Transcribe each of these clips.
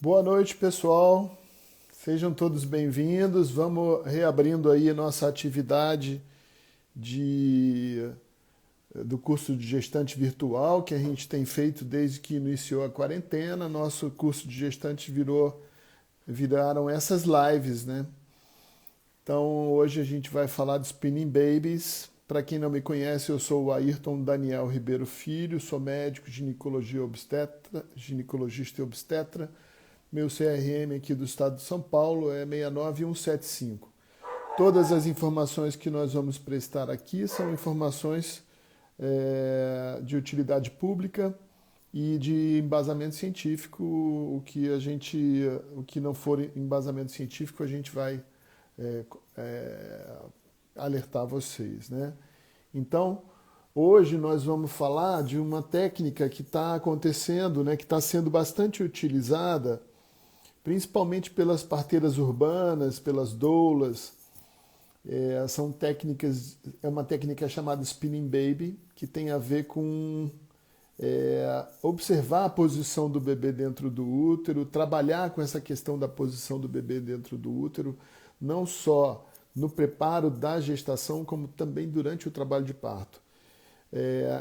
Boa noite, pessoal. Sejam todos bem-vindos. Vamos reabrindo aí a nossa atividade de, do curso de gestante virtual que a gente tem feito desde que iniciou a quarentena. Nosso curso de gestante viraram essas lives, né? Então, hoje a gente vai falar de Spinning Babies. Para quem não me conhece, eu sou o Ayrton Daniel Ribeiro Filho, sou médico, ginecologista e obstetra. Meu CRM aqui do estado de São Paulo é 69175. Todas as informações que nós vamos prestar aqui são informações de utilidade pública e de embasamento científico. O que não for embasamento científico, a gente vai é, é, alertar vocês, né? Então, hoje nós vamos falar de uma técnica que está acontecendo, né, que está sendo bastante utilizada principalmente pelas parteiras urbanas, pelas doulas. São técnicas, é uma técnica chamada Spinning Baby, que tem a ver com observar a posição do bebê dentro do útero, trabalhar com essa questão da posição do bebê dentro do útero, não só no preparo da gestação, como também durante o trabalho de parto.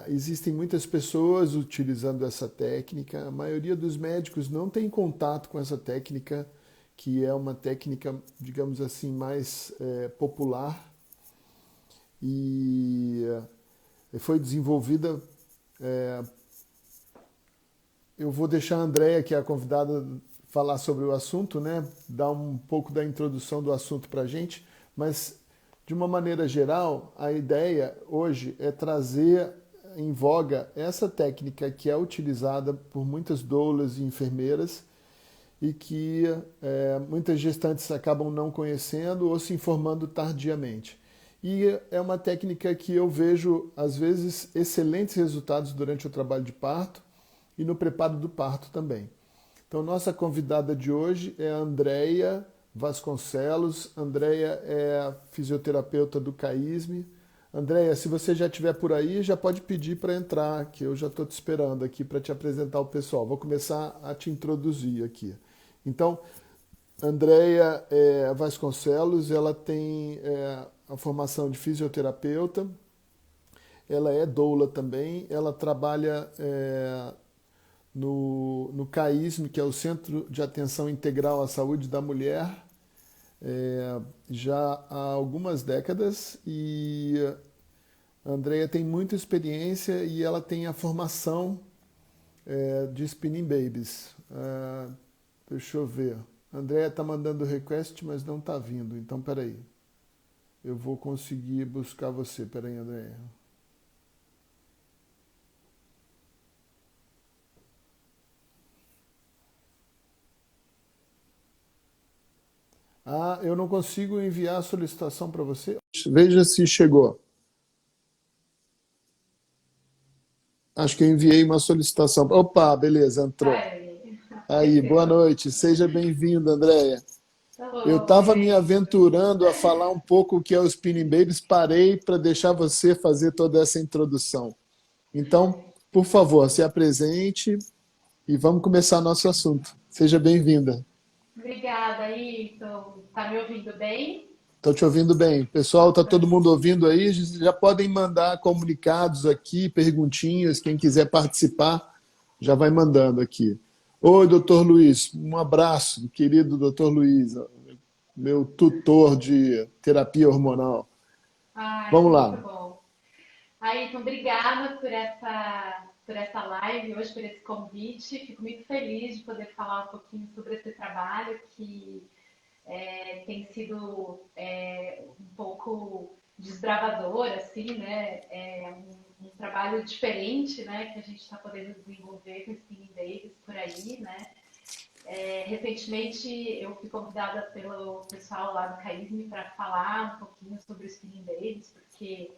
Existem muitas pessoas utilizando essa técnica. A maioria dos médicos não tem contato com essa técnica, que é uma técnica, digamos assim, mais popular e foi desenvolvida. é, eu vou deixar a Andrea, que é a convidada, falar sobre o assunto, né? Dar um pouco da introdução do assunto para a gente, mas de uma maneira geral, a ideia hoje é trazer em voga essa técnica que é utilizada por muitas doulas e enfermeiras e que muitas gestantes acabam não conhecendo ou se informando tardiamente. E é uma técnica que eu vejo, às vezes, excelentes resultados durante o trabalho de parto e no preparo do parto também. Então, nossa convidada de hoje é a Andrea Vasconcelos. Andrea é fisioterapeuta do CAISME. Andrea, se você já estiver por aí, já pode pedir para entrar, que eu já estou te esperando aqui para te apresentar o pessoal. Vou começar a te introduzir aqui. Então, Andrea Vasconcelos, ela tem a formação de fisioterapeuta, ela é doula também, ela trabalha no CAISM, que é o Centro de Atenção Integral à Saúde da Mulher, já há algumas décadas e a Andrea tem muita experiência e ela tem a formação de Spinning Babies. Deixa eu ver. A Andrea está mandando request, mas não está vindo. Então, peraí. Eu vou conseguir buscar você. Peraí, Andrea. Ah, eu não consigo enviar a solicitação para você. Veja se chegou. Acho que eu enviei uma solicitação. Opa, beleza, entrou. Aí, Aí, boa apareceu. noite. Seja bem-vinda, Andréia. Eu Oi, estava me aí. aventurando a falar um pouco o que é o Spinning Babies, parei para deixar você fazer toda essa introdução. Então, por favor, se apresente e vamos começar nosso assunto. Seja bem-vinda. Obrigada, Ayrton. Tá me ouvindo bem? Estou te ouvindo bem. Pessoal, está todo Tá. mundo ouvindo aí? Já podem mandar comunicados aqui, perguntinhas. Quem quiser participar, já vai mandando aqui. Oi, doutor Luiz. Um abraço, querido doutor Luiz, meu tutor de terapia hormonal. Ai, Vamos muito lá. bom. Ayrton, obrigada por essa live hoje, por esse convite. Fico muito feliz de poder falar um pouquinho sobre esse trabalho que tem sido um pouco desbravador, assim, né? É um trabalho diferente, né? Que a gente está podendo desenvolver com Spinning Babies por aí, né? Recentemente eu fui convidada pelo pessoal lá do CAISM para falar um pouquinho sobre o Spinning Babies, porque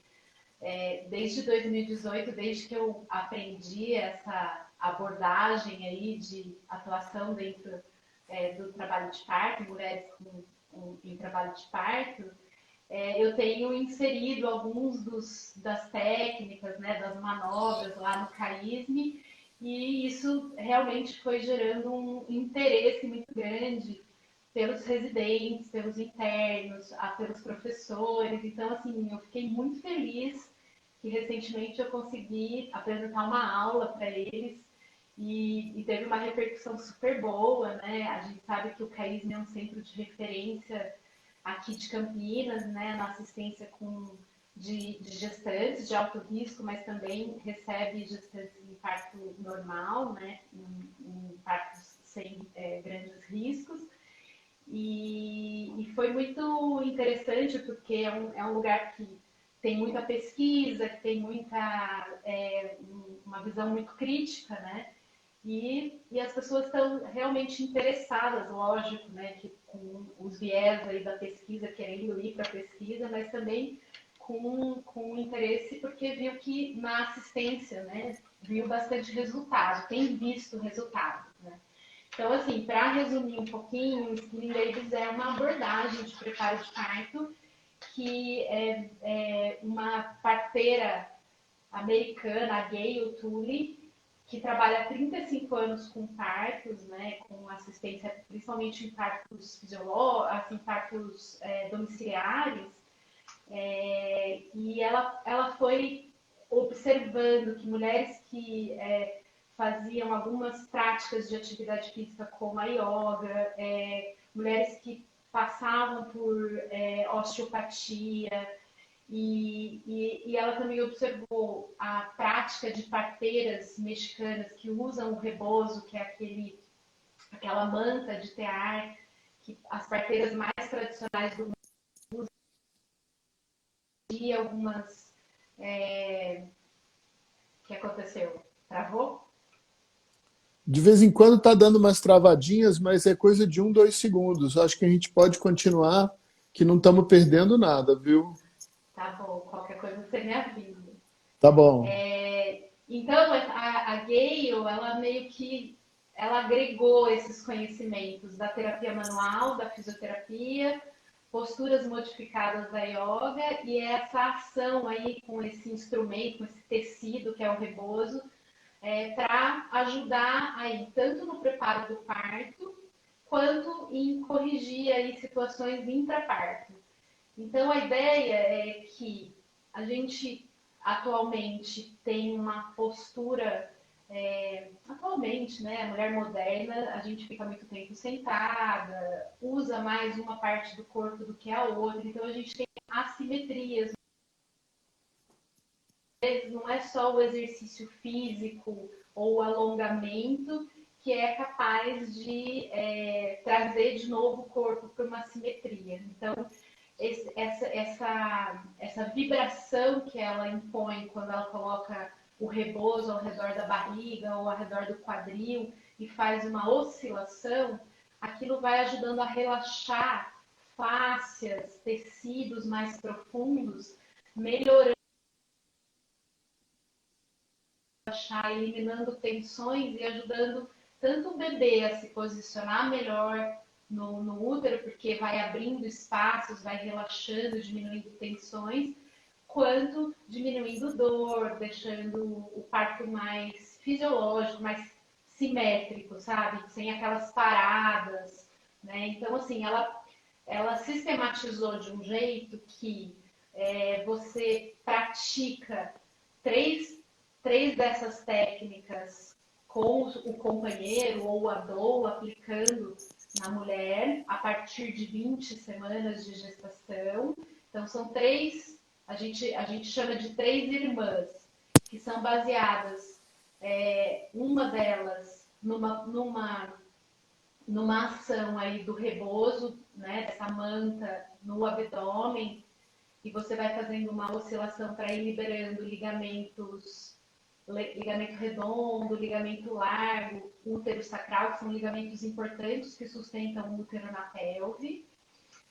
desde 2018, desde que eu aprendi essa abordagem aí de atuação dentro do trabalho de parto, mulheres em trabalho de parto, eu tenho inserido alguns das técnicas, né, das manobras lá no CAISM E isso realmente foi gerando um interesse muito grande pelos residentes, pelos internos, pelos professores. Então, assim, eu fiquei muito feliz que recentemente eu consegui apresentar uma aula para eles e teve uma repercussão super boa, né? A gente sabe que o CAISM é um centro de referência aqui de Campinas, né, na assistência de gestantes de alto risco, mas também recebe gestantes em parto normal, né, em partos sem grandes riscos. E foi muito interessante porque é um lugar que tem muita pesquisa, que tem uma visão muito crítica, né? E as pessoas estão realmente interessadas, lógico, né, que com os viés aí da pesquisa, querendo ir para a pesquisa, mas também com interesse porque viu que na assistência, né, viu bastante resultado, tem visto resultado, né? Então, assim, para resumir um pouquinho, o Skinny Ladies é uma abordagem de preparo de parto que é uma parteira americana, a Gayle Tully, que trabalha há 35 anos com partos, né, com assistência principalmente em partos fisiológicos, assim, partos domiciliares, e ela foi observando que mulheres que faziam algumas práticas de atividade física como a yoga, mulheres que passavam por osteopatia, e ela também observou a prática de parteiras mexicanas que usam o rebozo, que é aquela manta de tear, que as parteiras mais tradicionais do dia, algumas. O que aconteceu? Travou? De vez em quando está dando umas travadinhas, mas é coisa de 1, 2 segundos. Acho que a gente pode continuar, que não estamos perdendo nada, viu? Tá bom, qualquer coisa você me avisa. Tá bom. Então, a Gayle, ela meio que ela agregou esses conhecimentos da terapia manual, da fisioterapia, posturas modificadas da yoga e essa ação aí com esse instrumento, com esse tecido que é o rebozo, para ajudar aí tanto no preparo do parto quanto em corrigir aí situações intraparto. Então, a ideia é que a gente atualmente tem uma postura, atualmente, né, a mulher moderna, a gente fica muito tempo sentada, usa mais uma parte do corpo do que a outra, então a gente tem assimetrias. Às vezes não é só o exercício físico ou o alongamento que é capaz de trazer de novo o corpo para uma simetria. Então, essa vibração que ela impõe quando ela coloca o rebozo ao redor da barriga ou ao redor do quadril e faz uma oscilação, aquilo vai ajudando a relaxar fáscias, tecidos mais profundos, melhorando, eliminando tensões e ajudando tanto o bebê a se posicionar melhor no útero, porque vai abrindo espaços, vai relaxando, diminuindo tensões, quanto diminuindo dor, deixando o parto mais fisiológico, mais simétrico, sabe? Sem aquelas paradas, né? Então, assim, ela sistematizou de um jeito que você pratica três, três dessas técnicas com o companheiro ou a dor aplicando na mulher a partir de 20 semanas de gestação. Então, são três, a gente chama de três irmãs, que são baseadas, uma delas numa ação aí do rebozo, né, dessa manta no abdômen, e você vai fazendo uma oscilação para ir liberando ligamento redondo, ligamento largo, útero sacral, que são ligamentos importantes que sustentam o útero na pelve.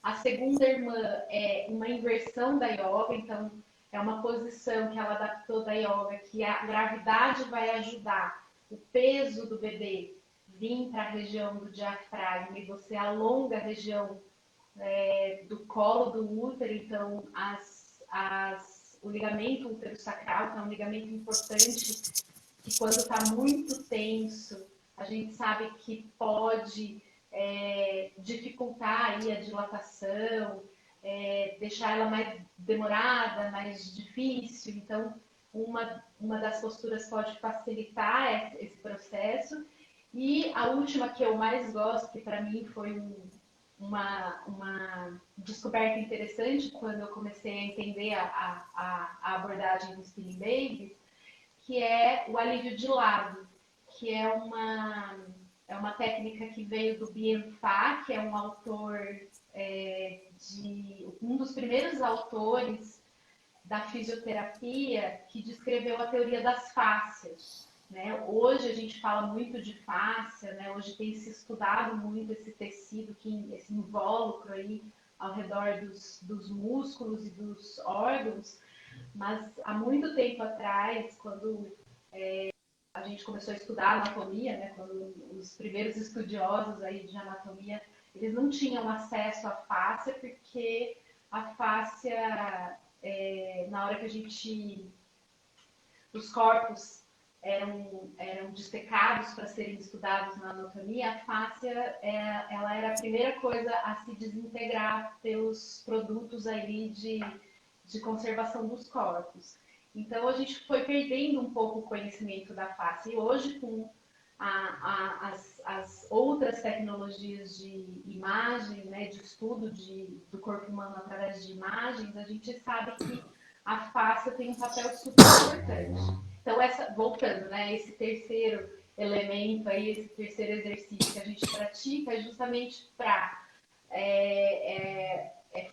A segunda irmã é uma inversão da yoga, então é uma posição que ela adaptou da yoga, que a gravidade vai ajudar o peso do bebê vir para a região do diafragma e você alonga a região do colo do útero, então o ligamento útero sacral, que é um ligamento importante que quando está muito tenso, a gente sabe que pode dificultar aí a dilatação, deixar ela mais demorada, mais difícil. Então, uma das posturas pode facilitar esse processo. E a última que eu mais gosto, que para mim foi uma descoberta interessante quando eu comecei a entender a abordagem dos Spinning Babies, que é o alívio de lado, que é uma técnica que veio do Bien Pha, que é um autor, um dos primeiros autores da fisioterapia que descreveu a teoria das fáscias. Né? Hoje a gente fala muito de fáscia, né? Hoje tem se estudado muito esse tecido, esse invólucro aí ao redor dos músculos e dos órgãos, mas há muito tempo atrás, quando a gente começou a estudar anatomia, né? Quando os primeiros estudiosos aí de anatomia, eles não tinham acesso à fáscia, porque a fáscia, na hora que a gente, os corpos eram dissecados para serem estudados na anatomia, a fáscia ela era a primeira coisa a se desintegrar pelos produtos ali de conservação dos corpos. Então a gente foi perdendo um pouco o conhecimento da face. E hoje, com as outras tecnologias de imagem, né, de estudo do corpo humano através de imagens, a gente sabe que a face tem um papel super importante. Então, voltando, né, esse terceiro elemento aí, esse terceiro exercício que a gente pratica é justamente para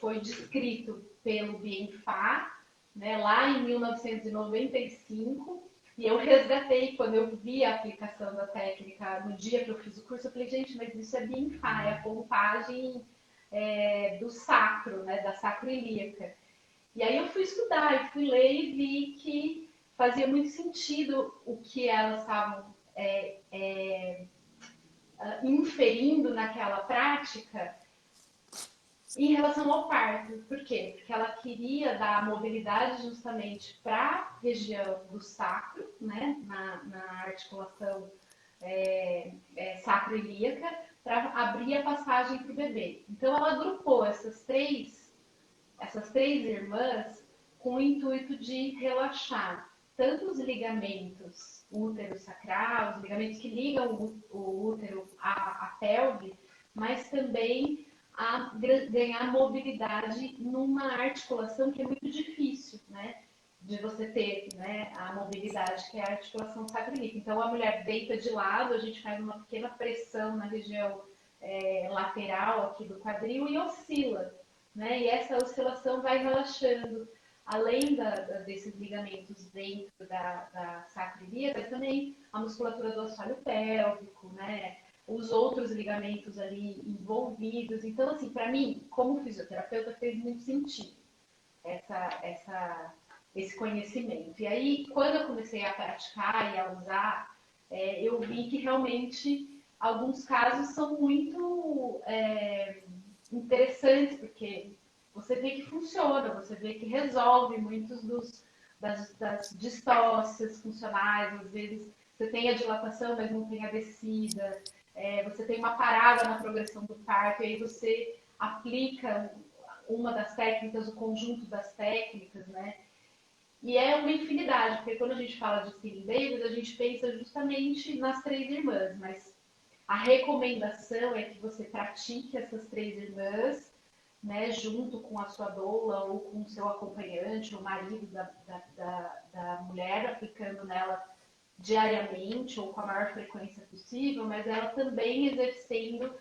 foi descrito pelo Bien Pha, né, lá em 1995, e eu resgatei quando eu vi a aplicação da técnica no dia que eu fiz o curso. Eu falei, gente, mas isso é Bien Pha, é a pompagem do sacro, né, da sacroiliaca. E aí eu fui estudar, e fui ler e vi que fazia muito sentido o que elas estavam inferindo naquela prática em relação ao parto. Por quê? Porque ela queria dar mobilidade justamente para a região do sacro, né? na articulação sacroiliaca, para abrir a passagem para o bebê. Então ela agrupou essas três irmãs com o intuito de relaxar tanto os ligamentos útero-sacral, os ligamentos que ligam o útero à pelve, mas também a ganhar mobilidade numa articulação que é muito difícil, né? De você ter, né, a mobilidade, que é a articulação sacroiliaca. Então, a mulher deita de lado, a gente faz uma pequena pressão na região lateral aqui do quadril e oscila, né? E essa oscilação vai relaxando, além desses ligamentos dentro da sacroiliaca, também a musculatura do assoalho pélvico, né? Os outros ligamentos ali envolvidos. Então, assim, para mim, como fisioterapeuta, fez muito sentido esse conhecimento. E aí, quando eu comecei a praticar e a usar, eu vi que realmente alguns casos são muito interessantes, porque você vê que funciona, você vê que resolve muitos das distócias funcionais. Às vezes você tem a dilatação, mas não tem a descida. Você tem uma parada na progressão do parto, e aí você aplica uma das técnicas, o conjunto das técnicas, né? E é uma infinidade, porque quando a gente fala de Spinning Babies, a gente pensa justamente nas três irmãs, mas a recomendação é que você pratique essas três irmãs, né, junto com a sua doula ou com o seu acompanhante, o marido da mulher, aplicando nela diariamente ou com a maior frequência possível, mas ela também exercendo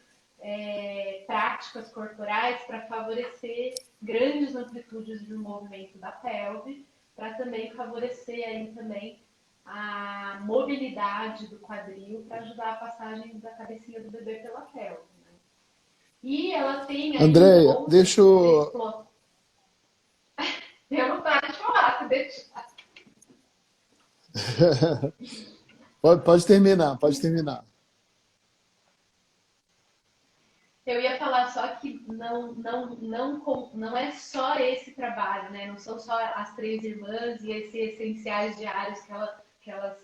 práticas corporais para favorecer grandes amplitudes do movimento da pelve, para também favorecer aí também a mobilidade do quadril, para ajudar a passagem da cabecinha do bebê pela pelve. Né? E ela tem ainda Andréia, outras deixa eu. explorações. Eu não paro de falar, se deixar. Pode terminar, pode terminar. Eu ia falar só que não é só esse trabalho, né? Não são só as três irmãs e esses essenciais diários que elas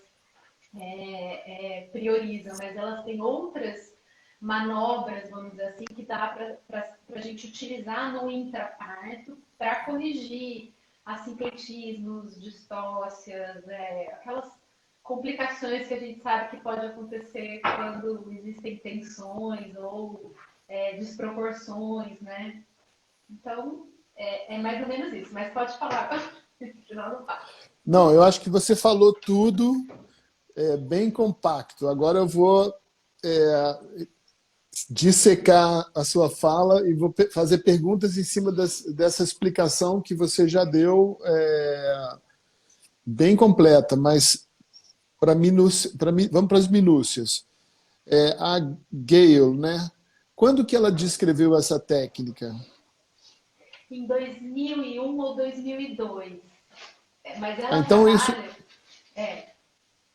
priorizam, mas elas têm outras manobras, vamos dizer assim, que dá para a gente utilizar no intraparto para corrigir assincretismos, distócias, aquelas complicações que a gente sabe que pode acontecer quando existem tensões ou desproporções, né? Então, é mais ou menos isso. Mas pode falar, senão não falo. Não, eu acho que você falou tudo bem compacto. Agora eu vou dissecar a sua fala e vou fazer perguntas em cima dessa explicação que você já deu, bem completa, mas vamos para as minúcias. A Gale, né? Quando que ela descreveu essa técnica? Em 2001 ou 2002. Mas ela Então, isso trabalha. É,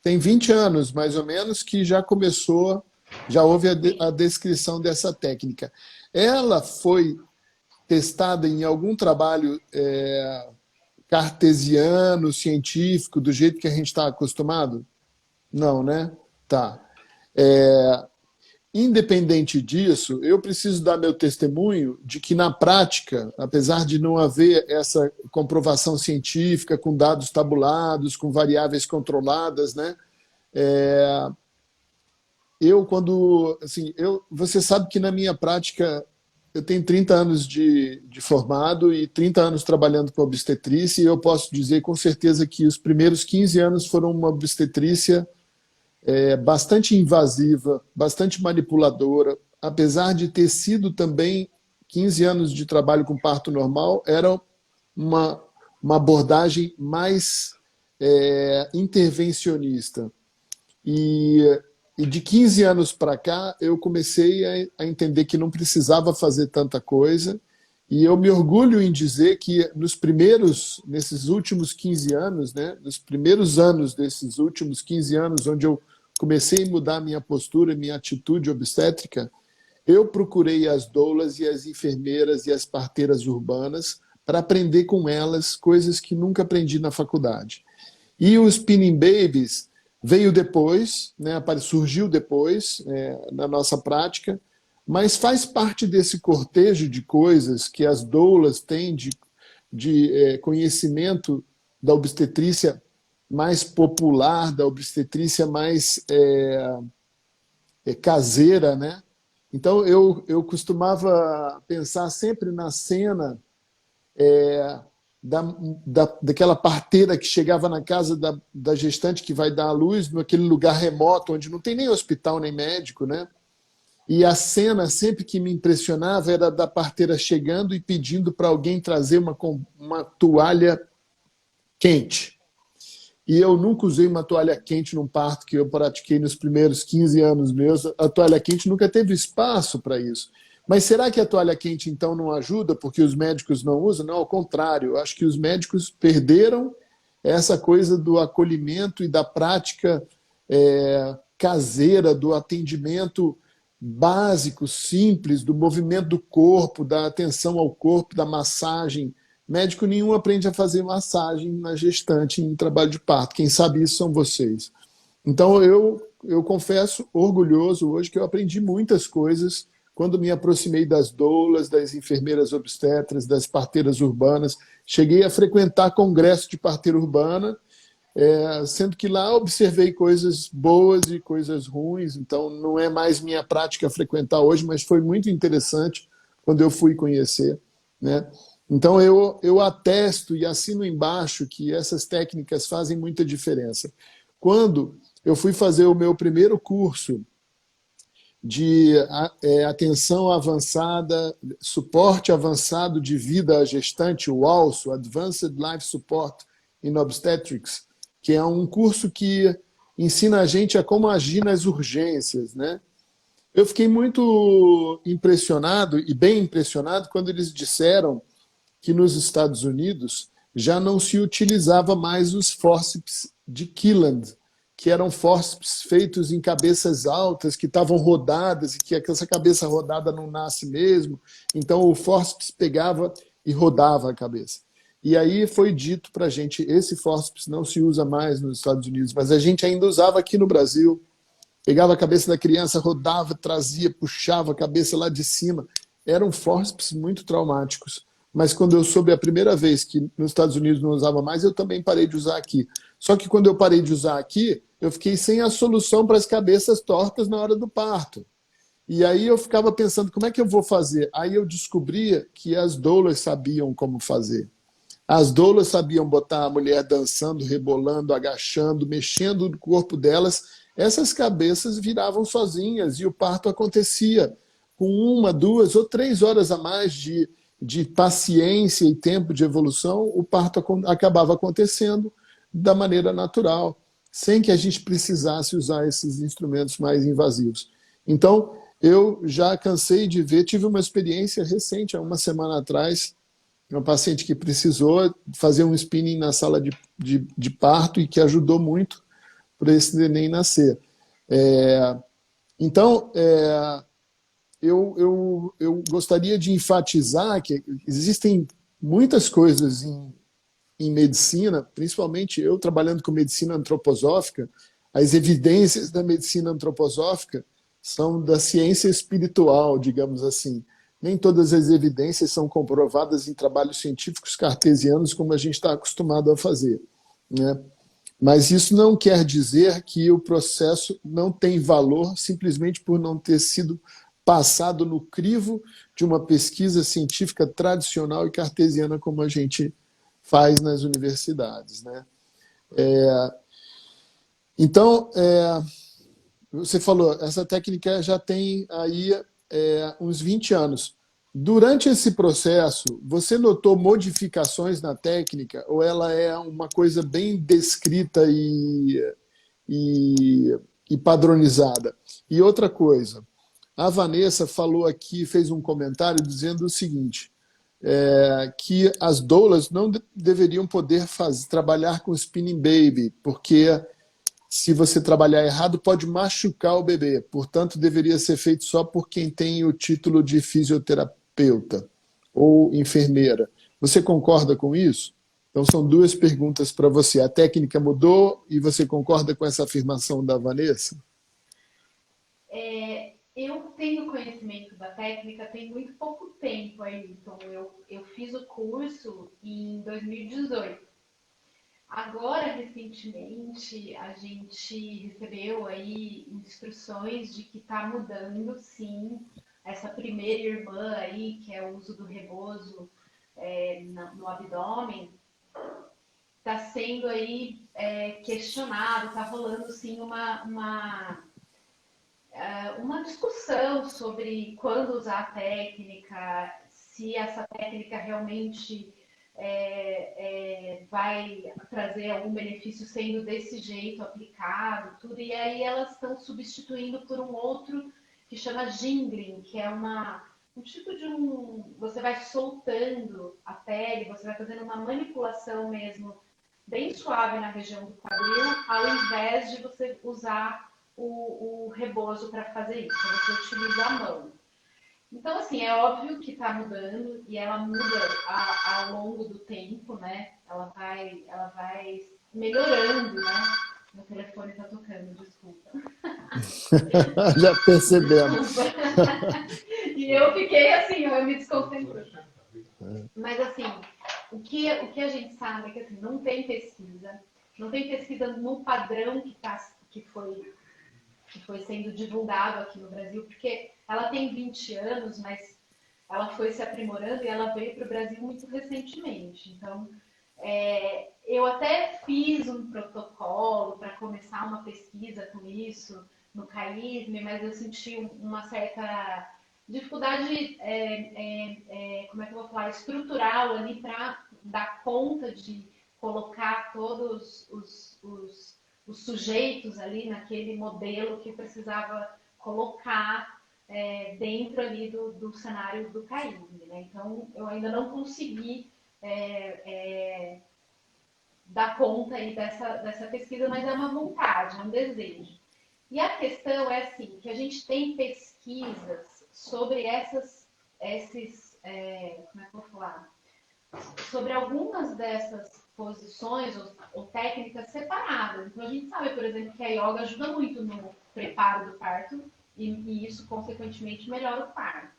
tem 20 anos, mais ou menos, que já começou, já houve a sim. descrição dessa técnica. Ela foi testada em algum trabalho cartesiano, científico, do jeito que a gente está acostumado? Não, né? Tá. Independente disso, eu preciso dar meu testemunho de que, na prática, apesar de não haver essa comprovação científica com dados tabulados, com variáveis controladas, né? Você sabe que na minha prática eu tenho 30 anos de formado e 30 anos trabalhando com obstetrícia, e eu posso dizer com certeza que os primeiros 15 anos foram uma obstetrícia bastante invasiva, bastante manipuladora, apesar de ter sido também 15 anos de trabalho com parto normal, era uma abordagem mais intervencionista. E, e de 15 anos para cá, eu comecei a entender que não precisava fazer tanta coisa, e eu me orgulho em dizer que nesses últimos 15 anos, né, nos primeiros anos desses últimos 15 anos, onde eu comecei a mudar minha postura, minha atitude obstétrica, eu procurei as doulas e as enfermeiras e as parteiras urbanas para aprender com elas coisas que nunca aprendi na faculdade. E os Spinning Babies veio depois, né, surgiu depois na nossa prática, mas faz parte desse cortejo de coisas que as doulas têm de conhecimento da obstetrícia mais popular, da obstetrícia mais caseira, né? Então eu costumava pensar sempre na cena daquela parteira que chegava na casa da gestante que vai dar à luz, naquele lugar remoto, onde não tem nem hospital nem médico, né? E a cena sempre que me impressionava era da parteira chegando e pedindo para alguém trazer uma toalha quente. E eu nunca usei uma toalha quente num parto que eu pratiquei nos primeiros 15 anos meus. A toalha quente nunca teve espaço para isso. Mas será que a toalha quente, então, não ajuda porque os médicos não usam? Não, ao contrário. Eu acho que os médicos perderam essa coisa do acolhimento e da prática caseira, do atendimento básico, simples, do movimento do corpo, da atenção ao corpo, da massagem. Médico nenhum aprende a fazer massagem na gestante em trabalho de parto. Quem sabe isso são vocês. Então, eu confesso, orgulhoso hoje, que eu aprendi muitas coisas quando me aproximei das doulas, das enfermeiras obstetras, das parteiras urbanas. Cheguei a frequentar congresso de parteira urbana, sendo que lá observei coisas boas e coisas ruins. Então, não é mais minha prática frequentar hoje, mas foi muito interessante quando eu fui conhecer, né? Então, eu atesto e assino embaixo que essas técnicas fazem muita diferença. Quando eu fui fazer o meu primeiro curso de atenção avançada, suporte avançado de vida à gestante, o ALSO, Advanced Life Support in Obstetrics, que é um curso que ensina a gente a como agir nas urgências, né? Eu fiquei muito impressionado e bem impressionado quando eles disseram que nos Estados Unidos já não se utilizava mais os fórceps de Killand, que eram fórceps feitos em cabeças altas, que estavam rodadas, e que essa cabeça rodada não nasce mesmo. Então o fórceps pegava e rodava a cabeça. E aí foi dito para a gente, esse fórceps não se usa mais nos Estados Unidos, mas a gente ainda usava aqui no Brasil. Pegava a cabeça da criança, rodava, trazia, puxava a cabeça lá de cima. Eram fórceps muito traumáticos. Mas quando eu soube a primeira vez que nos Estados Unidos não usava mais, eu também parei de usar aqui. Só que quando eu parei de usar aqui, eu fiquei sem a solução para as cabeças tortas na hora do parto. E aí eu ficava pensando, como é que eu vou fazer? Aí eu descobria que as doulas sabiam como fazer. As doulas sabiam botar a mulher dançando, rebolando, agachando, mexendo o corpo delas. Essas cabeças viravam sozinhas e o parto acontecia com 1, 2 ou 3 horas a mais de paciência e tempo de evolução. O parto acabava acontecendo da maneira natural, sem que a gente precisasse usar esses instrumentos mais invasivos. Então, eu já cansei de ver, tive uma experiência recente, há uma semana atrás, uma paciente que precisou fazer um spinning na sala de parto e que ajudou muito para esse neném nascer. Então, eu gostaria de enfatizar que existem muitas coisas em medicina, principalmente eu trabalhando com medicina antroposófica, as evidências da medicina antroposófica são da ciência espiritual, digamos assim. Nem todas as evidências são comprovadas em trabalhos científicos cartesianos como a gente está acostumado a fazer, né? Mas isso não quer dizer que o processo não tem valor simplesmente por não ter sido passado no crivo de uma pesquisa científica tradicional e cartesiana como a gente faz nas universidades, né? Então, você falou, essa técnica já tem aí uns 20 anos. Durante esse processo, você notou modificações na técnica ou ela é uma coisa bem descrita e, e padronizada? E outra coisa, a Vanessa falou aqui, fez um comentário dizendo o seguinte, que as doulas não deveriam poder trabalhar com spinning baby, porque se você trabalhar errado, pode machucar o bebê. Portanto, deveria ser feito só por quem tem o título de fisioterapeuta ou enfermeira. Você concorda com isso? Então, são duas perguntas para você. A técnica mudou e você concorda com essa afirmação da Vanessa? Eu tenho conhecimento da técnica tem muito pouco tempo aí. Então, eu fiz o curso em 2018. Agora, recentemente, a gente recebeu aí instruções de que está mudando, sim, essa primeira irmã aí, que é o uso do rebozo no abdômen, está sendo aí questionado, está rolando, sim, uma discussão sobre quando usar a técnica, se essa técnica realmente vai trazer algum benefício sendo desse jeito aplicado, tudo. E aí elas estão substituindo por um outro que chama jingling, que é um tipo de Você vai soltando a pele, você vai fazendo uma manipulação mesmo bem suave na região do quadril, ao invés de você usar o rebozo para fazer isso. Você utiliza a mão. Então, assim, é óbvio que está mudando e ela muda ao longo do tempo, né? Ela vai melhorando, né? Meu telefone está tocando, desculpa. Já percebemos. Desculpa. E eu fiquei assim, eu me desconcentrei. Mas, assim, o que a gente sabe é que assim, não tem pesquisa no padrão que foi sendo divulgado aqui no Brasil, porque ela tem 20 anos, mas ela foi se aprimorando e ela veio para o Brasil muito recentemente. Então, eu até fiz um protocolo para começar uma pesquisa com isso no CAISM, mas eu senti uma certa dificuldade, como é que eu vou falar, estrutural ali para dar conta de colocar todos os sujeitos ali naquele modelo que precisava colocar dentro ali do cenário do CAISM, né? Então, eu ainda não consegui dar conta aí dessa pesquisa, mas é uma vontade, é um desejo. E a questão é assim, que a gente tem pesquisas sobre esses, como é que eu vou falar? sobre algumas dessas posições ou técnicas separadas. Então, a gente sabe, por exemplo, que a yoga ajuda muito no preparo do parto e isso, consequentemente, melhora o parto.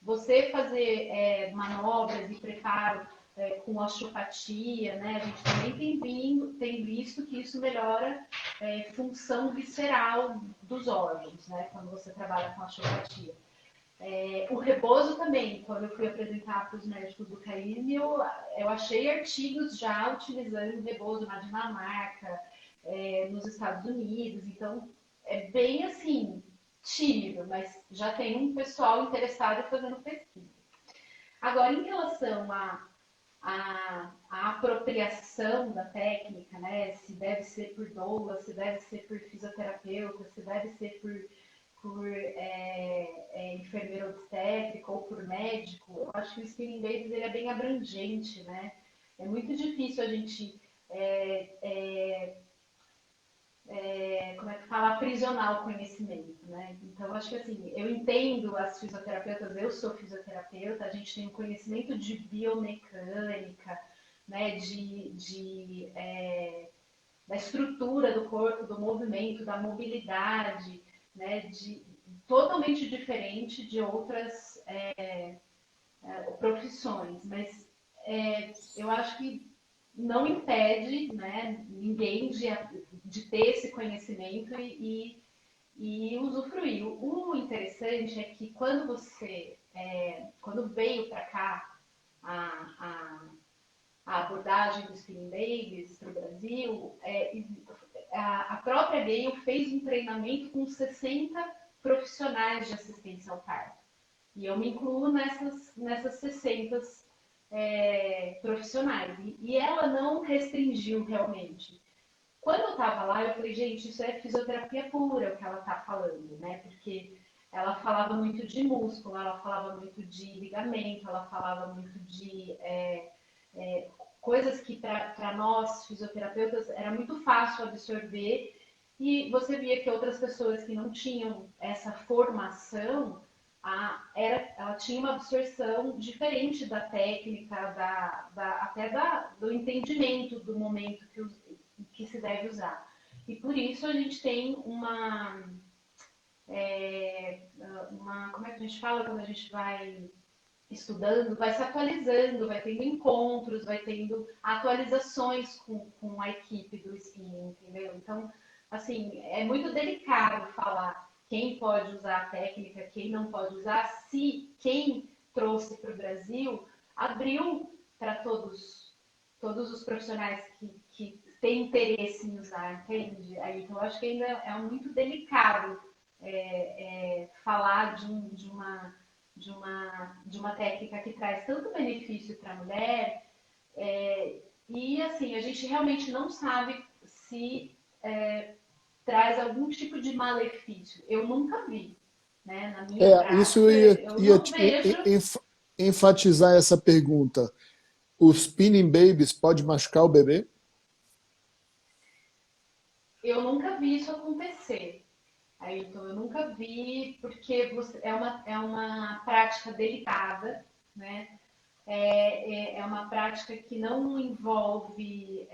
Você fazer manobras e preparo com osteopatia, né? A gente também tem visto que isso melhora função visceral dos órgãos, né? Quando você trabalha com osteopatia. O repouso também, quando eu fui apresentar para os médicos do Caíme, eu achei artigos já utilizando o repouso na Dinamarca, nos Estados Unidos, então é bem assim, tímido, mas já tem um pessoal interessado em fazendo pesquisa. Agora, em relação à apropriação da técnica, né? Se deve ser por doula, se deve ser por fisioterapeuta, se deve ser por enfermeiro obstétrico ou por médico, eu acho que o spinning babies ele é bem abrangente, né? É muito difícil a gente como é que fala, aprisionar o conhecimento, né? Então, acho que assim, eu entendo as fisioterapeutas, eu sou fisioterapeuta, a gente tem um conhecimento de biomecânica, né? Da estrutura do corpo, do movimento, da mobilidade, né? Totalmente diferente de outras profissões, mas eu acho que não impede, né, ninguém de ter esse conhecimento e usufruir. O interessante é que quando veio para cá a, a abordagem dos spinning babies para o Brasil, a própria Gale fez um treinamento com 60 profissionais de assistência ao parto. E eu me incluo nessas 60 profissionais. E ela não restringiu realmente. Quando eu estava lá, eu falei, gente, isso é fisioterapia pura o que ela está falando, né? Porque ela falava muito de músculo, ela falava muito de ligamento, ela falava muito de coisas que para nós fisioterapeutas era muito fácil absorver e você via que outras pessoas que não tinham essa formação, ela tinha uma absorção diferente da técnica, até do entendimento do momento que se deve usar. E por isso a gente tem como é que a gente fala quando a gente vai estudando, vai se atualizando, vai tendo encontros, vai tendo atualizações com a equipe do spinning, entendeu? Então, assim, é muito delicado falar quem pode usar a técnica, quem não pode usar, se quem trouxe para o Brasil abriu para todos os profissionais que têm interesse em usar, entende? Aí, então, eu acho que ainda é muito delicado falar de uma técnica que traz tanto benefício para a mulher, e assim, a gente realmente não sabe se traz algum tipo de malefício. Eu nunca vi, né? Na minha Isso prática, eu ia não vejo. enfatizar essa pergunta. Os spinning babies pode machucar o bebê? Eu nunca vi isso acontecer. Aí, então, eu nunca vi, porque é uma prática delicada, né? É uma prática que não envolve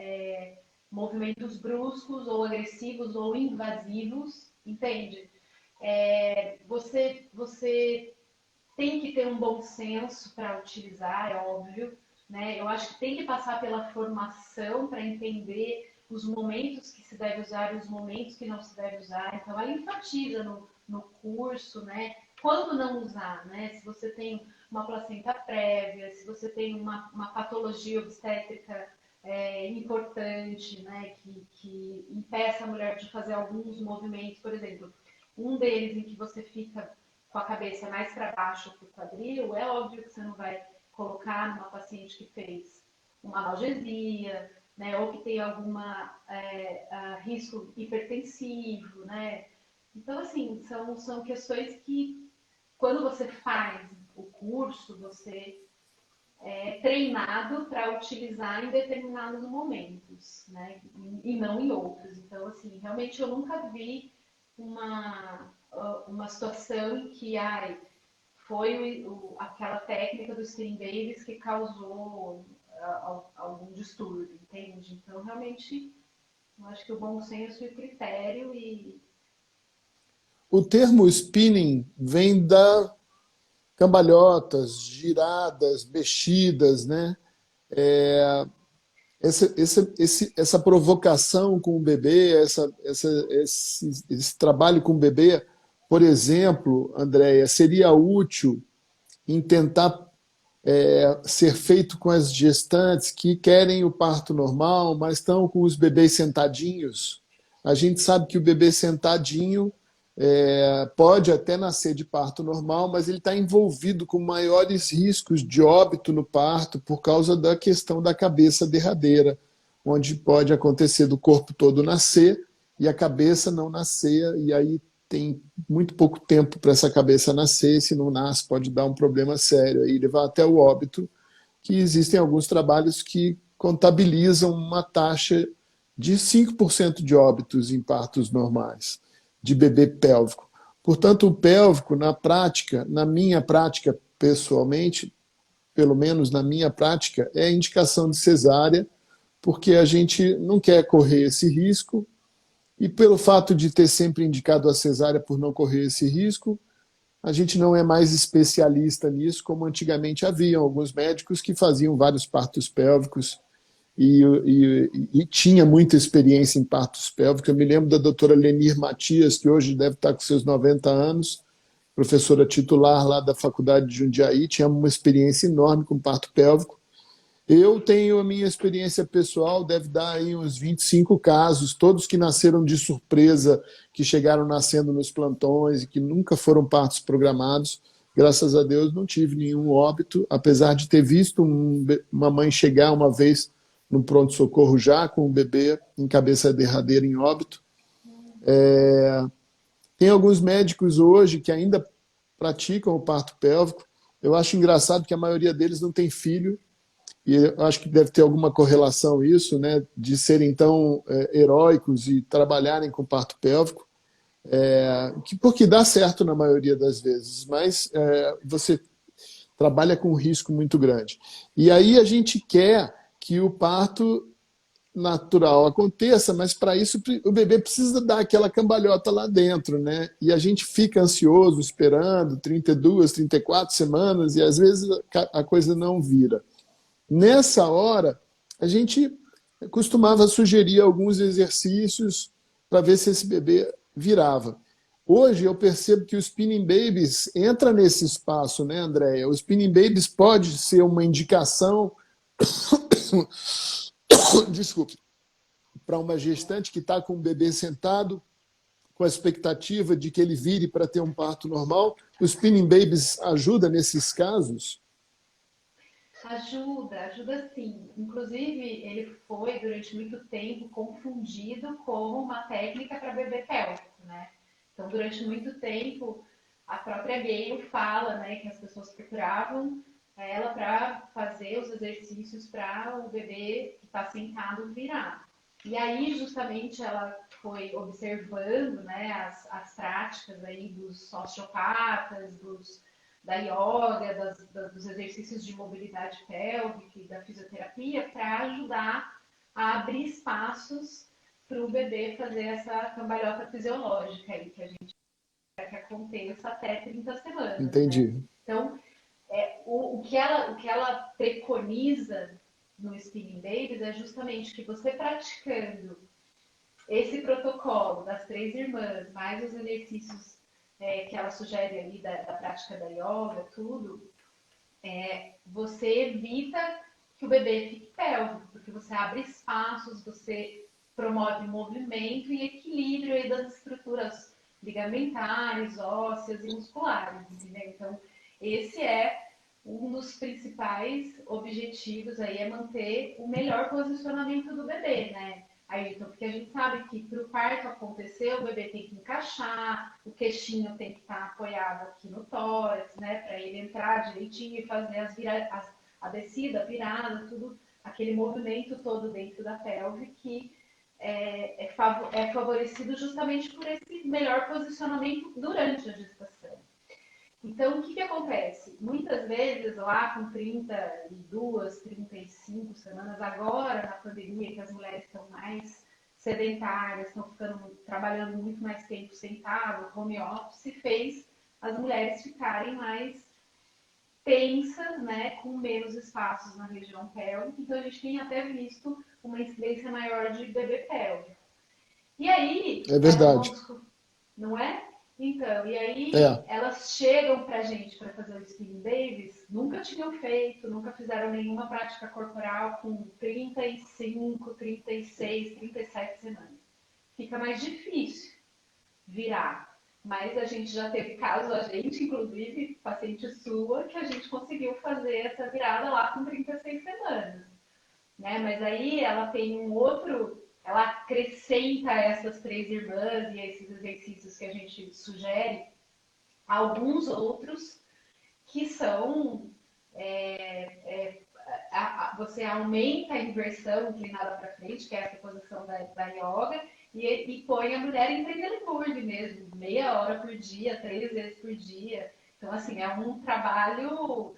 movimentos bruscos ou agressivos ou invasivos, entende? Você tem que ter um bom senso para utilizar, é óbvio, né? Eu acho que tem que passar pela formação para entender os momentos que se deve usar e os momentos que não se deve usar. Então, ela enfatiza no curso, né? Quando não usar, né? Se você tem uma placenta prévia, se você tem uma patologia obstétrica importante, né? Que impeça a mulher de fazer alguns movimentos, por exemplo, um deles em que você fica com a cabeça mais para baixo que o quadril, é óbvio que você não vai colocar numa paciente que fez uma analgesia, né, ou que tem alguma risco hipertensivo, né? Então, assim, são questões que, quando você faz o curso, você é treinado para utilizar em determinados momentos, né? E não em outros. Então, assim, realmente eu nunca vi uma situação em que foi aquela técnica dos spinning babies que causou algum distúrbio, entende? Então, realmente, eu acho que o bom senso e o critério e... O termo spinning vem da cambalhotas, giradas, mexidas, né? Essa provocação com o bebê, esse trabalho com o bebê, por exemplo, Andréia, seria útil em tentar ser feito com as gestantes que querem o parto normal, mas estão com os bebês sentadinhos. A gente sabe que o bebê sentadinho pode até nascer de parto normal, mas ele está envolvido com maiores riscos de óbito no parto por causa da questão da cabeça derradeira, onde pode acontecer do corpo todo nascer e a cabeça não nascer, e aí tem muito pouco tempo para essa cabeça nascer, se não nasce pode dar um problema sério e levar até o óbito, que existem alguns trabalhos que contabilizam uma taxa de 5% de óbitos em partos normais, de bebê pélvico. Portanto, o pélvico, na prática, na minha prática pessoalmente, pelo menos na minha prática, é indicação de cesárea, porque a gente não quer correr esse risco, e pelo fato de ter sempre indicado a cesárea por não correr esse risco, a gente não é mais especialista nisso, como antigamente haviam alguns médicos que faziam vários partos pélvicos e tinha muita experiência em partos pélvicos. Eu me lembro da doutora Lenir Matias, que hoje deve estar com seus 90 anos, professora titular lá da Faculdade de Jundiaí, tinha uma experiência enorme com parto pélvico. Eu tenho a minha experiência pessoal, deve dar aí uns 25 casos, todos que nasceram de surpresa, que chegaram nascendo nos plantões e que nunca foram partos programados. Graças a Deus não tive nenhum óbito, apesar de ter visto uma mãe chegar uma vez no pronto-socorro já com um bebê em cabeça derradeira em óbito. Tem alguns médicos hoje que ainda praticam o parto pélvico. Eu acho engraçado que a maioria deles não tem filho, e eu acho que deve ter alguma correlação isso, né, de serem tão heróicos e trabalharem com parto pélvico, porque dá certo na maioria das vezes, mas você trabalha com um risco muito grande. E aí a gente quer que o parto natural aconteça, mas para isso o bebê precisa dar aquela cambalhota lá dentro, né? E a gente fica ansioso esperando 32, 34 semanas e às vezes a coisa não vira. Nessa hora, a gente costumava sugerir alguns exercícios para ver se esse bebê virava. Hoje eu percebo que o Spinning Babies entra nesse espaço, né, Andréia? O Spinning Babies pode ser uma indicação, desculpe, para uma gestante que está com o bebê sentado, com a expectativa de que ele vire para ter um parto normal. O Spinning Babies ajuda nesses casos? Ajuda sim. Inclusive, ele foi durante muito tempo confundido como uma técnica para bebê pélvico, né? Então, durante muito tempo, a própria Gale fala, né, que as pessoas procuravam ela para fazer os exercícios para o bebê que está sentado virar. E aí, justamente, ela foi observando, né, as práticas aí dos osteopatas, da yoga, dos exercícios de mobilidade pélvica e da fisioterapia para ajudar a abrir espaços para o bebê fazer essa cambalhota fisiológica aí, que a gente quer que aconteça até 30 semanas, né? Entendi. Então, o que ela preconiza no Spinning Babies é justamente que você praticando esse protocolo das três irmãs, mais os exercícios que ela sugere ali da prática da yoga, tudo, você evita que o bebê fique pélvico, porque você abre espaços, você promove movimento e equilíbrio aí das estruturas ligamentares, ósseas e musculares, entendeu? Então, esse é um dos principais objetivos aí, é manter o melhor posicionamento do bebê, né? Ayrton, porque a gente sabe que para o parto acontecer, o bebê tem que encaixar, o queixinho tem que estar apoiado aqui no tórax, né, para ele entrar direitinho e fazer a descida, a virada, tudo, aquele movimento todo dentro da pelve que é favorecido justamente por esse melhor posicionamento durante a gestação. Então, o que acontece? Muitas vezes, lá com 32, 35 semanas, agora na pandemia, que as mulheres estão mais sedentárias, estão trabalhando muito mais tempo sentado, home office, fez as mulheres ficarem mais tensas, né, com menos espaços na região pélvica. Então, a gente tem até visto uma incidência maior de bebê pélvico. E aí, É elas verdade. vão, não é? Então, e aí É. elas chegam pra gente para fazer o spinning babies, nunca tinham feito, nunca fizeram nenhuma prática corporal com 35, 36, 37 semanas. Fica mais difícil virar. Mas a gente já teve caso, a gente, inclusive, paciente sua, que a gente conseguiu fazer essa virada lá com 36 semanas. Né? Mas aí ela tem um outro, ela acrescenta essas três irmãs e esses exercícios que a gente sugere, alguns outros que são você aumenta a inversão inclinada para frente, que é essa posição da yoga, e põe a mulher em tremeliturge mesmo, meia hora por dia, 3 vezes por dia. Então, assim, é um trabalho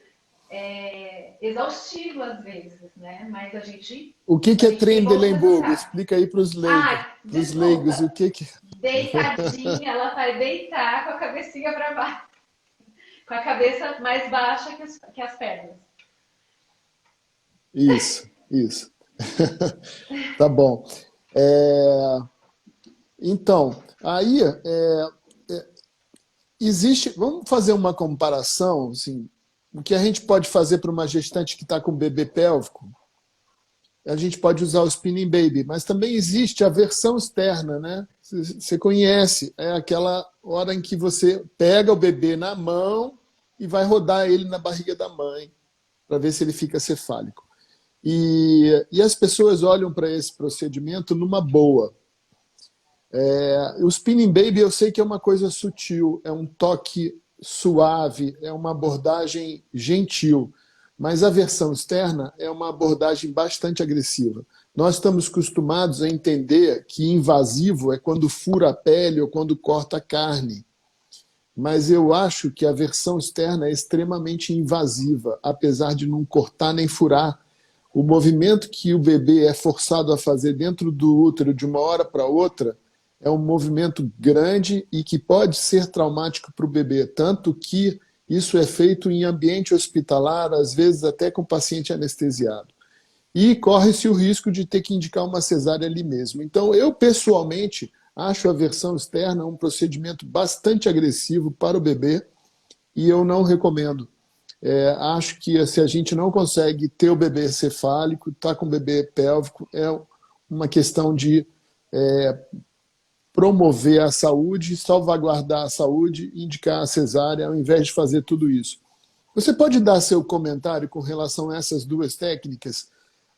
exaustivo às vezes, né? Mas a gente, O que a é gente tem bons Trendelenburg? resultados. Explica aí para os leigos. Ah, Para os leigos, o desculpa. que que... Deitadinha, ela vai deitar com a cabecinha para baixo, com a cabeça mais baixa que as pernas. Isso, isso. Tá bom. É, então, aí existe. Vamos fazer uma comparação, assim, o que a gente pode fazer para uma gestante que está com bebê pélvico. A gente pode usar o spinning baby, mas também existe a versão externa, né? Você conhece, é aquela hora em que você pega o bebê na mão e vai rodar ele na barriga da mãe para ver se ele fica cefálico. E as pessoas olham para esse procedimento numa boa. O spinning baby eu sei que é uma coisa sutil, é um toque suave, é uma abordagem gentil, mas a versão externa é uma abordagem bastante agressiva. Nós estamos acostumados a entender que invasivo é quando fura a pele ou quando corta a carne, mas eu acho que a versão externa é extremamente invasiva, apesar de não cortar nem furar. O movimento que o bebê é forçado a fazer dentro do útero de uma hora para outra é um movimento grande e que pode ser traumático para o bebê, tanto que isso é feito em ambiente hospitalar, às vezes até com paciente anestesiado. E corre-se o risco de ter que indicar uma cesárea ali mesmo. Então, eu pessoalmente acho a versão externa um procedimento bastante agressivo para o bebê e eu não recomendo. Acho que se a gente não consegue ter o bebê cefálico, está com o bebê pélvico, é uma questão de promover a saúde, salvaguardar a saúde, indicar a cesárea, ao invés de fazer tudo isso. Você pode dar seu comentário com relação a essas duas técnicas?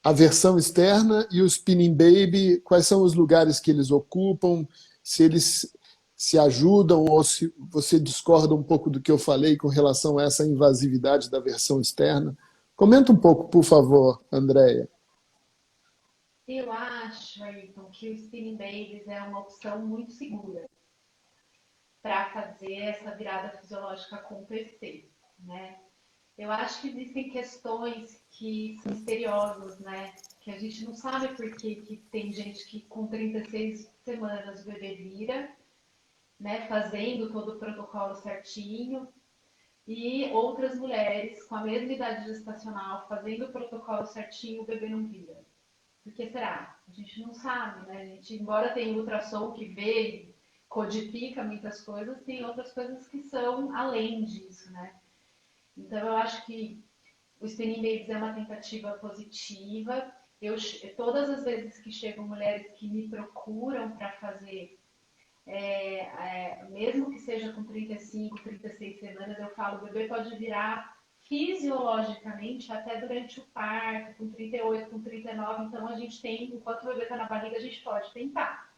A versão externa e o spinning baby, quais são os lugares que eles ocupam, se eles se ajudam ou se você discorda um pouco do que eu falei com relação a essa invasividade da versão externa. Comenta um pouco, por favor, Andréia. Eu acho, Ayrton, que o spinning babies é uma opção muito segura para fazer essa virada fisiológica acontecer, né? Eu acho que existem questões que são misteriosas, né? Que a gente não sabe por que tem gente que com 36 semanas o bebê vira, né? Fazendo todo o protocolo certinho, e outras mulheres com a mesma idade gestacional fazendo o protocolo certinho, o bebê não vira. Por que será? A gente não sabe, né? A gente, embora tenha ultrassom que vê e codifica muitas coisas, tem outras coisas que são além disso, né? Então, eu acho que o Spinning Babies é uma tentativa positiva. Todas as vezes que chegam mulheres que me procuram para fazer, mesmo que seja com 35, 36 semanas, eu falo, o bebê pode virar fisiologicamente até durante o parto, com 38, com 39. Então, a gente tem, enquanto o bebê está na barriga, a gente pode tentar.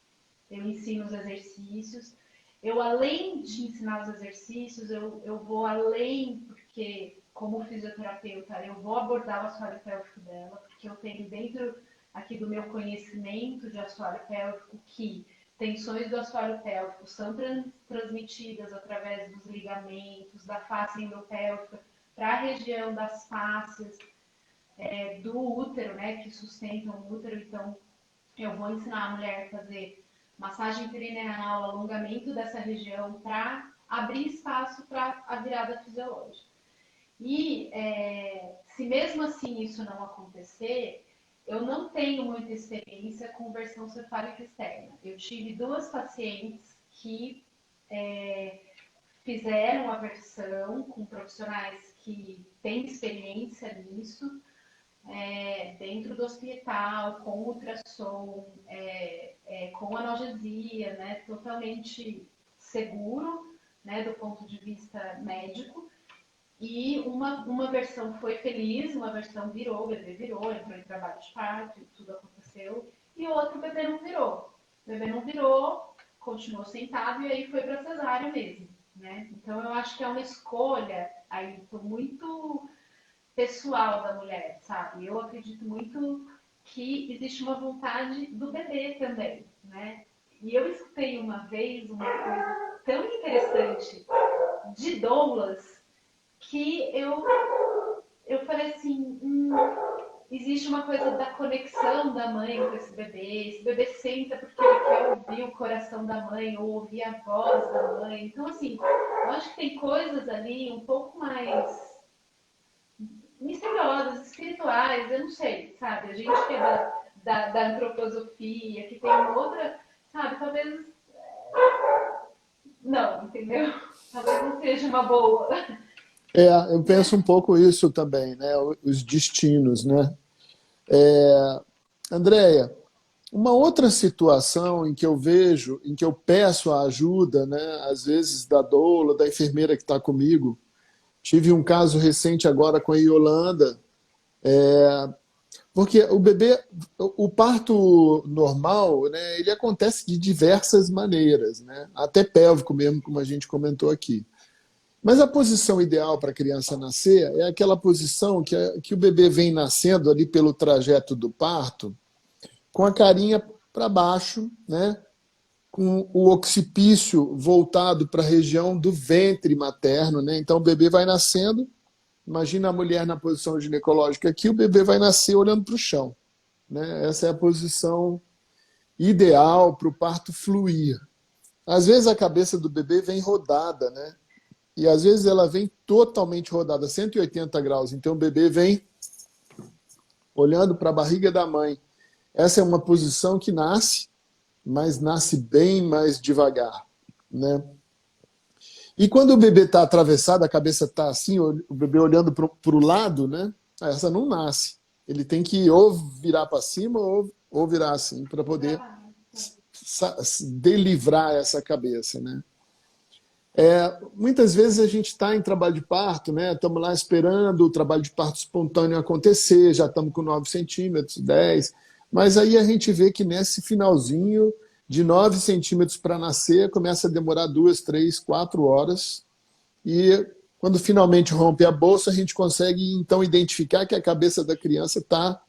Eu ensino os exercícios. Eu, além de ensinar os exercícios, eu vou além, porque, como fisioterapeuta, eu vou abordar o assoalho pélvico dela, porque eu tenho dentro aqui do meu conhecimento de assoalho pélvico que tensões do assoalho pélvico são transmitidas através dos ligamentos, da face endopélvica para a região das fáscias, do útero, né, que sustentam o útero. Então, eu vou ensinar a mulher a fazer massagem perineal, alongamento dessa região para abrir espaço para a virada fisiológica. E se mesmo assim isso não acontecer, eu não tenho muita experiência com versão cefálica externa. Eu tive 2 pacientes que fizeram a versão com profissionais que têm experiência nisso, dentro do hospital, com ultrassom, com analgesia, né, totalmente seguro, né, do ponto de vista médico. E uma versão foi feliz, uma versão virou, o bebê virou, entrou em trabalho de parto, tudo aconteceu. E o outro bebê não virou. O bebê não virou, continuou sentado e aí foi para cesárea mesmo, né? Então eu acho que é uma escolha aí muito pessoal da mulher, sabe? Eu acredito muito que existe uma vontade do bebê também, né? E eu escutei uma vez uma coisa tão interessante de doulas que eu falei assim, existe uma coisa da conexão da mãe com esse bebê senta porque ele quer ouvir o coração da mãe ou ouvir a voz da mãe. Então, assim, eu acho que tem coisas ali um pouco mais misteriosas, espirituais, eu não sei, sabe? A gente que é da antroposofia, que tem uma outra, sabe? Talvez não, entendeu? Talvez não seja uma boa. Eu penso um pouco isso também, né? Os destinos, né? Andréia, uma outra situação em que eu vejo, em que eu peço a ajuda, né? Às vezes da doula, da enfermeira que está comigo. Tive um caso recente agora com a Yolanda, porque o bebê, o parto normal, né? Ele acontece de diversas maneiras, né? Até pélvico mesmo, como a gente comentou aqui. Mas a posição ideal para a criança nascer é aquela posição que o bebê vem nascendo ali pelo trajeto do parto, com a carinha para baixo, né? Com o occipício voltado para a região do ventre materno, né? Então o bebê vai nascendo, imagina a mulher na posição ginecológica aqui, o bebê vai nascer olhando para o chão, né? Essa é a posição ideal para o parto fluir. Às vezes a cabeça do bebê vem rodada, né? E às vezes ela vem totalmente rodada, 180 graus. Então o bebê vem olhando para a barriga da mãe. Essa é uma posição que nasce, mas nasce bem mais devagar, né? E quando o bebê está atravessado, a cabeça está assim, o bebê olhando para o lado, né? Essa não nasce. Ele tem que ou virar para cima ou virar assim, para poder delivrar essa cabeça, né? Muitas vezes a gente está em trabalho de parto, né? Estamos lá esperando o trabalho de parto espontâneo acontecer, já estamos com 9 centímetros, 10, mas aí a gente vê que nesse finalzinho, de 9 centímetros para nascer, começa a demorar 2, 3, 4 horas, e quando finalmente rompe a bolsa, a gente consegue então identificar que a cabeça da criança está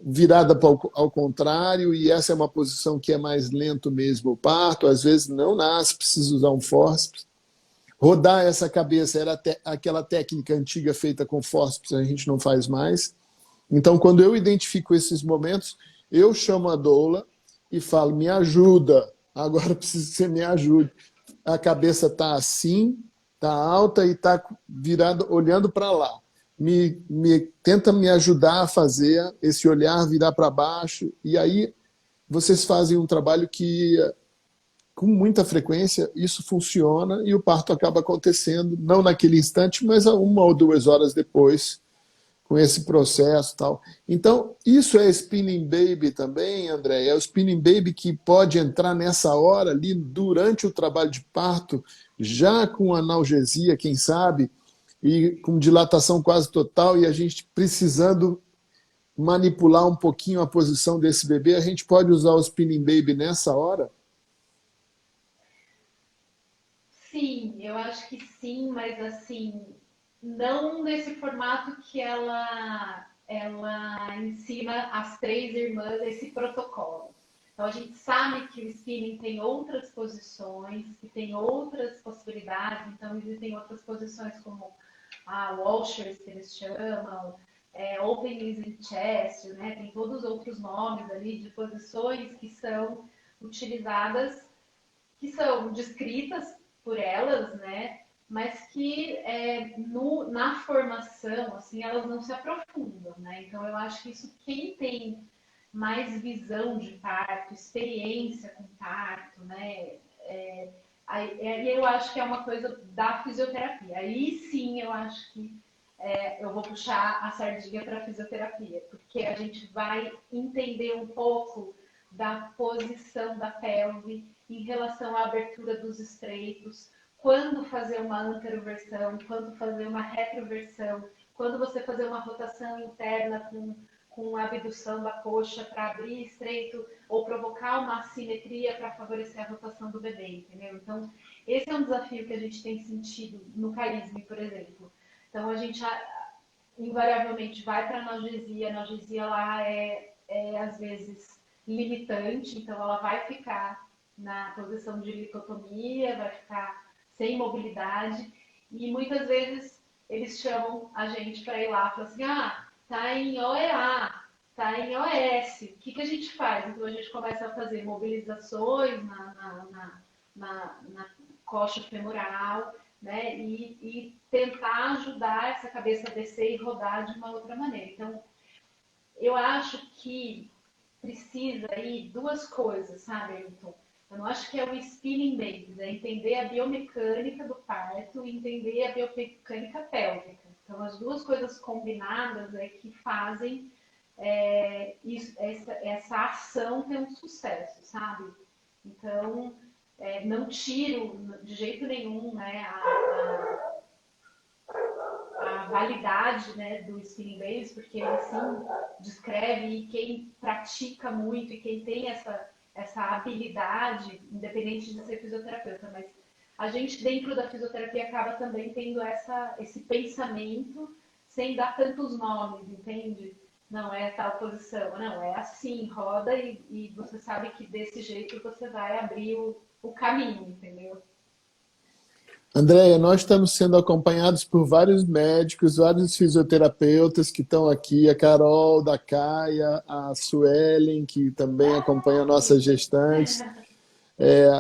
virada ao contrário, e essa é uma posição que é mais lento mesmo o parto, às vezes não nasce, precisa usar um fórceps. Rodar essa cabeça era aquela técnica antiga feita com fórceps, a gente não faz mais. Então, quando eu identifico esses momentos, eu chamo a doula e falo, me ajuda, agora preciso que você me ajude. A cabeça está assim, está alta e está virada, olhando para lá. Tenta me ajudar a fazer esse olhar virar para baixo, e aí vocês fazem um trabalho que, com muita frequência, isso funciona e o parto acaba acontecendo, não naquele instante, mas 1 ou 2 horas depois, com esse processo e tal. Então, isso é spinning baby também, André? É o spinning baby que pode entrar nessa hora ali, durante o trabalho de parto, já com analgesia, quem sabe, e com dilatação quase total, e a gente precisando manipular um pouquinho a posição desse bebê, a gente pode usar o spinning baby nessa hora? Sim, eu acho que sim, mas assim, não nesse formato que ela ensina as 3 irmãs esse protocolo. Então, a gente sabe que o spinning tem outras posições, que tem outras possibilidades. Então, existem outras posições como a washers, que eles chamam, open easy chest, né? Tem todos os outros nomes ali de posições que são utilizadas, que são descritas por elas, né? Mas que na formação, assim, elas não se aprofundam, né? Então, eu acho que isso, quem tem mais visão de parto, experiência com parto, né? Aí eu acho que é uma coisa da fisioterapia. Aí sim eu acho que eu vou puxar a sardinha para a fisioterapia, porque a gente vai entender um pouco da posição da pelve em relação à abertura dos estreitos, quando fazer uma anteroversão, quando fazer uma retroversão, quando você fazer uma rotação interna com a abdução da coxa para abrir estreito ou provocar uma assimetria para favorecer a rotação do bebê, entendeu? Então, esse é um desafio que a gente tem sentido no CAISM, por exemplo. Então, a gente invariavelmente vai para a analgesia. A analgesia lá às vezes, limitante, então ela vai ficar na posição de litotomia, vai ficar sem mobilidade, e muitas vezes eles chamam a gente para ir lá e falam assim, tá em OEA, tá em OS, o que a gente faz? Então a gente começa a fazer mobilizações na coxa femoral, né? E tentar ajudar essa cabeça a descer e rodar de uma outra maneira. Então, eu acho que precisa aí duas coisas, sabe, Ailton? Eu não acho que é o spinning babies, é entender a biomecânica do parto e entender a biomecânica pélvica. Então, as duas coisas combinadas é que fazem essa ação ter um sucesso, sabe? Então, não tiro de jeito nenhum, né, a validade, né, do spinning babies, porque ele sim descreve, e quem pratica muito e quem tem essa habilidade, independente de ser fisioterapeuta, mas a gente dentro da fisioterapia acaba também tendo esse pensamento sem dar tantos nomes, entende? Não é tal posição, não, é assim, roda e você sabe que desse jeito você vai abrir o caminho, entendeu? Andréia, nós estamos sendo acompanhados por vários médicos, vários fisioterapeutas que estão aqui, a Carol, da Caia, a Suelen, que também acompanha nossas gestantes,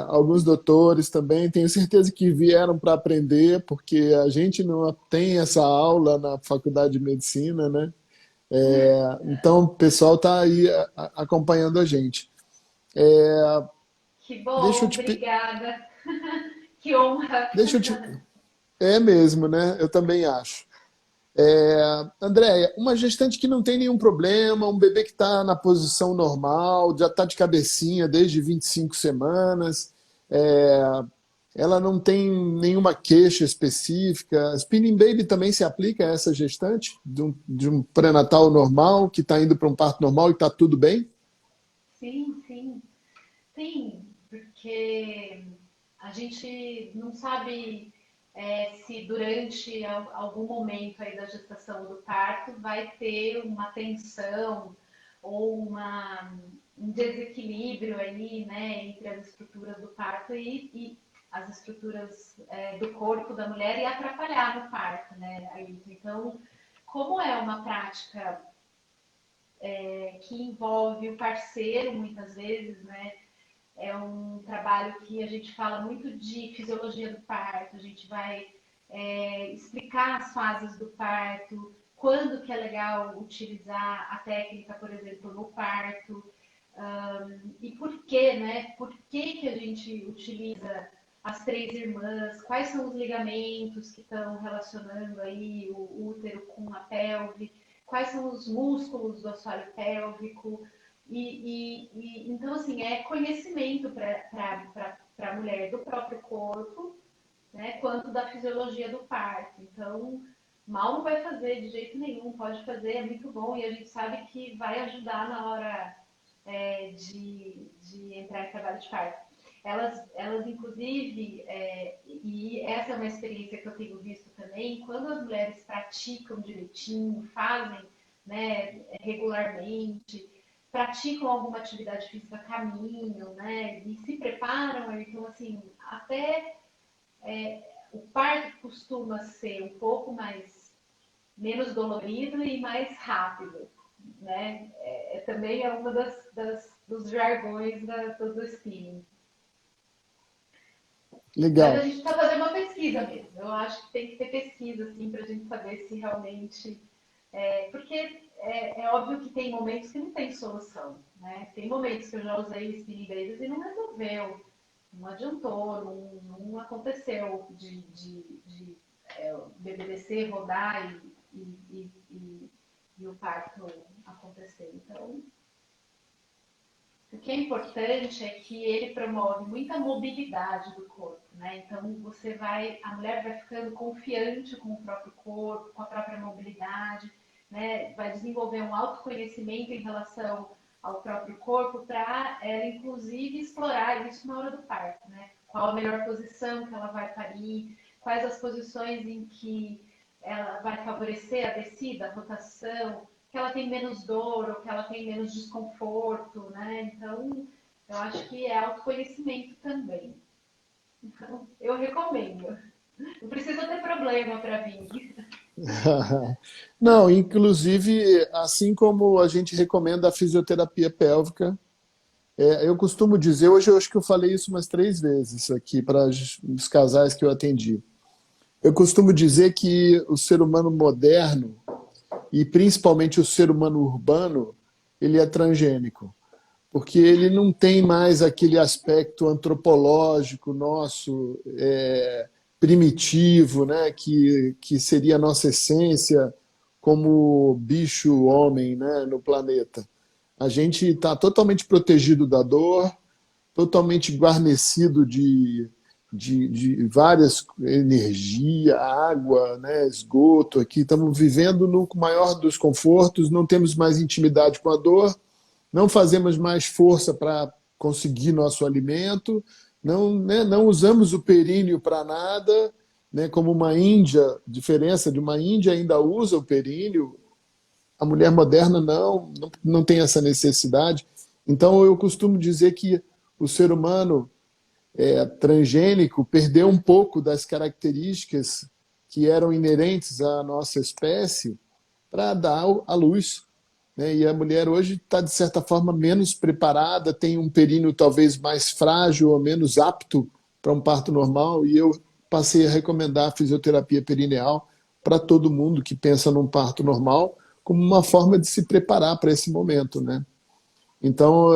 alguns doutores também, tenho certeza que vieram para aprender, porque a gente não tem essa aula na faculdade de medicina, né? Então, o pessoal está aí acompanhando a gente. Que Deixa eu bom, te, obrigada. Que honra. deixa eu te, é mesmo, né? Eu também acho. Andréia, uma gestante que não tem nenhum problema, um bebê que está na posição normal, já está de cabecinha desde 25 semanas, é, ela não tem nenhuma queixa específica. Spinning Baby também se aplica a essa gestante de um pré-natal normal, que está indo para um parto normal e está tudo bem? Sim, sim. Sim, porque a gente não sabe se durante algum momento aí da gestação do parto vai ter uma tensão ou um desequilíbrio aí, né, entre as estruturas do parto e as estruturas do corpo da mulher e atrapalhar no parto, né, Ailton? Então, como é uma prática que envolve o parceiro muitas vezes, né? É um trabalho que a gente fala muito de fisiologia do parto, a gente vai explicar as fases do parto, quando que é legal utilizar a técnica, por exemplo, no parto, e por quê, né? Por que a gente utiliza as três irmãs, quais são os ligamentos que estão relacionando aí o útero com a pelve, quais são os músculos do assoalho pélvico, então, assim, é conhecimento para a mulher do próprio corpo, né, quanto da fisiologia do parto. Então, mal não vai fazer de jeito nenhum, pode fazer, é muito bom, e a gente sabe que vai ajudar na hora de entrar em trabalho de parto. Elas inclusive, e essa é uma experiência que eu tenho visto também, quando as mulheres praticam direitinho, fazem, né, regularmente, praticam alguma atividade física, caminham, né? E se preparam, então assim, até o parto costuma ser um pouco mais menos dolorido e mais rápido, né? Também é uma dos jargões do spinning. Mas a Legal. gente está fazendo uma pesquisa mesmo. Eu acho que tem que ter pesquisa, assim, para a gente saber se realmente. Porque é óbvio que tem momentos que não tem solução, né? Tem momentos que eu já usei spinning babies e não resolveu, não adiantou, não aconteceu o bebê descer, rodar e o parto acontecer. Então, o que é importante é que ele promove muita mobilidade do corpo, né? Então a mulher vai ficando confiante com o próprio corpo, com a própria mobilidade, né? Vai desenvolver um autoconhecimento em relação ao próprio corpo para ela, inclusive, explorar isso na hora do parto, né? Qual a melhor posição que ela vai parir, quais as posições em que ela vai favorecer a descida, a rotação, que ela tem menos dor ou que ela tem menos desconforto, né? Então, eu acho que é autoconhecimento também. Então, eu recomendo. Não precisa ter problema para vir. Não, inclusive, assim como a gente recomenda a fisioterapia pélvica, eu costumo dizer, hoje eu acho que eu falei isso umas 3 vezes aqui para os casais que eu atendi. Eu costumo dizer que o ser humano moderno, e principalmente o ser humano urbano, ele é transgênico, porque ele não tem mais aquele aspecto antropológico nosso, primitivo, né, que seria a nossa essência como bicho homem, né, no planeta. A gente está totalmente protegido da dor, totalmente guarnecido de várias energia, água, né, esgoto aqui. Estamos vivendo no maior dos confortos, não temos mais intimidade com a dor, não fazemos mais força para conseguir nosso alimento, não, né, não usamos o períneo para nada, né, como uma índia, diferença de uma índia ainda usa o períneo, a mulher moderna não tem essa necessidade. Então eu costumo dizer que o ser humano transgênico perdeu um pouco das características que eram inerentes à nossa espécie para dar à luz, né? E a mulher hoje está, de certa forma, menos preparada, tem um períneo talvez mais frágil ou menos apto para um parto normal, e eu passei a recomendar a fisioterapia perineal para todo mundo que pensa num parto normal, como uma forma de se preparar para esse momento, né? Então,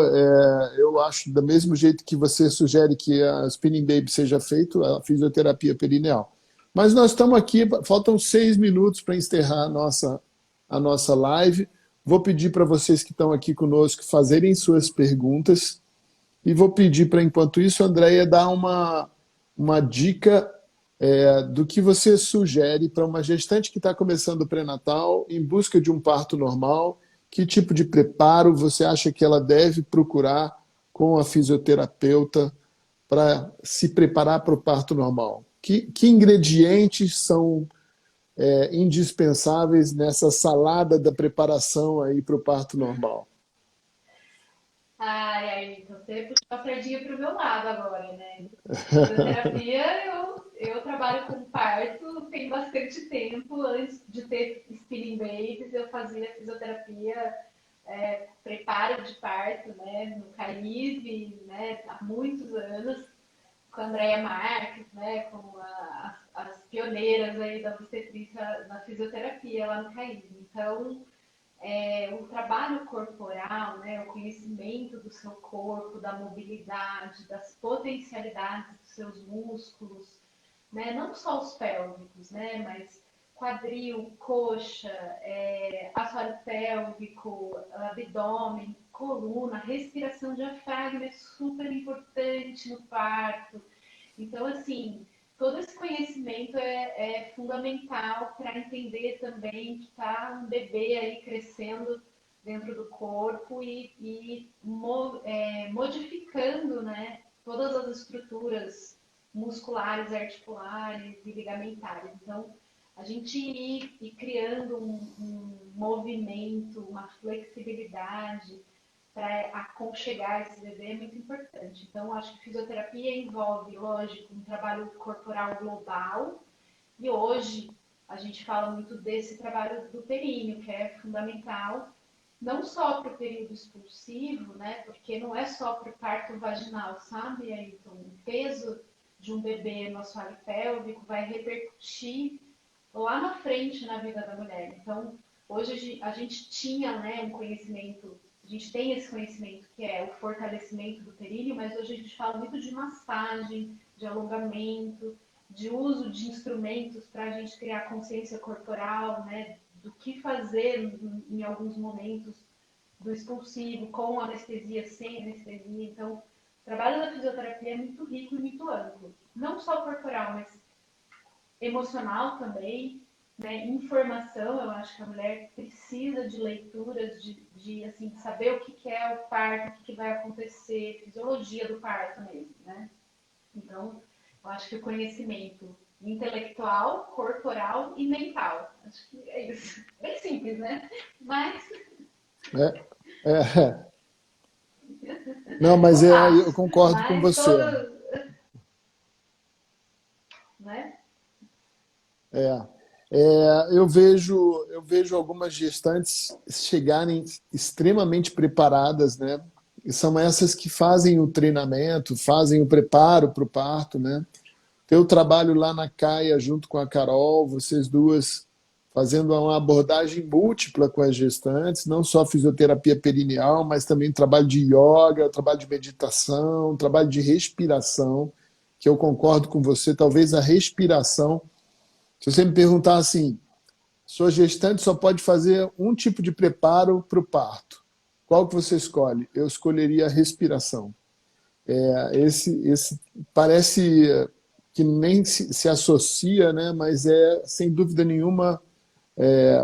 eu acho, do mesmo jeito que você sugere que a Spinning Baby seja feito, a fisioterapia perineal. Mas nós estamos aqui, faltam 6 minutos para encerrar a nossa live. Vou pedir para vocês que estão aqui conosco fazerem suas perguntas e vou pedir para, enquanto isso, a Andréia dar uma dica do que você sugere para uma gestante que está começando o pré-natal em busca de um parto normal. Que tipo de preparo você acha que ela deve procurar com a fisioterapeuta para se preparar para o parto normal? Que ingredientes são indispensáveis nessa salada da preparação aí para o parto normal? Ai, aí, você puxou a sardinha para o meu lado agora, né? Fisioterapia, eu trabalho com parto tem bastante tempo. Antes de ter spinning babies, eu fazia fisioterapia, preparo de parto, né? No CAIV, né? Há muitos anos, com a Andrea Marques, né? Com as pioneiras aí da obstetrícia na fisioterapia lá no CAIV. Então, o trabalho corporal, né, o conhecimento do seu corpo, da mobilidade, das potencialidades dos seus músculos, né, não só os pélvicos, né, mas quadril, coxa, assoalho pélvico, abdômen, coluna, respiração diafragma é super importante no parto. Então, assim, todo esse conhecimento é fundamental para entender também que está um bebê aí crescendo dentro do corpo e modificando, né, todas as estruturas musculares, articulares e ligamentares. Então, a gente ir criando um movimento, uma flexibilidade, para aconchegar esse bebê é muito importante. Então, acho que fisioterapia envolve, lógico, um trabalho corporal global, e hoje a gente fala muito desse trabalho do períneo, que é fundamental, não só para o período expulsivo, né? Porque não é só para o parto vaginal, sabe? Então, o peso de um bebê no assoalho pélvico vai repercutir lá na frente na vida da mulher. Então, hoje a gente tinha, né, um conhecimento, a gente tem esse conhecimento que é o fortalecimento do períneo, mas hoje a gente fala muito de massagem, de alongamento, de uso de instrumentos para a gente criar consciência corporal, né, do que fazer em alguns momentos do expulsivo, com anestesia, sem anestesia. Então, o trabalho da fisioterapia é muito rico e muito amplo. Não só corporal, mas emocional também, né? Informação, eu acho que a mulher precisa de leituras, de assim, saber o que é o parto, o que vai acontecer, fisiologia do parto mesmo, né? Então, eu acho que o conhecimento intelectual, corporal e mental. Acho que é isso. Bem simples, né? Mas É, é. Não, mas não eu fácil. concordo com Mas você. todas, né? É, eu vejo algumas gestantes chegarem extremamente preparadas, né? E são essas que fazem o treinamento, fazem o preparo para o parto, né? Eu trabalho lá na CAIA junto com a Carol, vocês duas fazendo uma abordagem múltipla com as gestantes, não só fisioterapia perineal, mas também trabalho de yoga, trabalho de meditação, trabalho de respiração, que eu concordo com você, talvez a respiração. Se você me perguntar assim, sua gestante só pode fazer um tipo de preparo para o parto, qual que você escolhe? Eu escolheria a respiração. Esse parece que nem se associa, né? Mas é, sem dúvida nenhuma,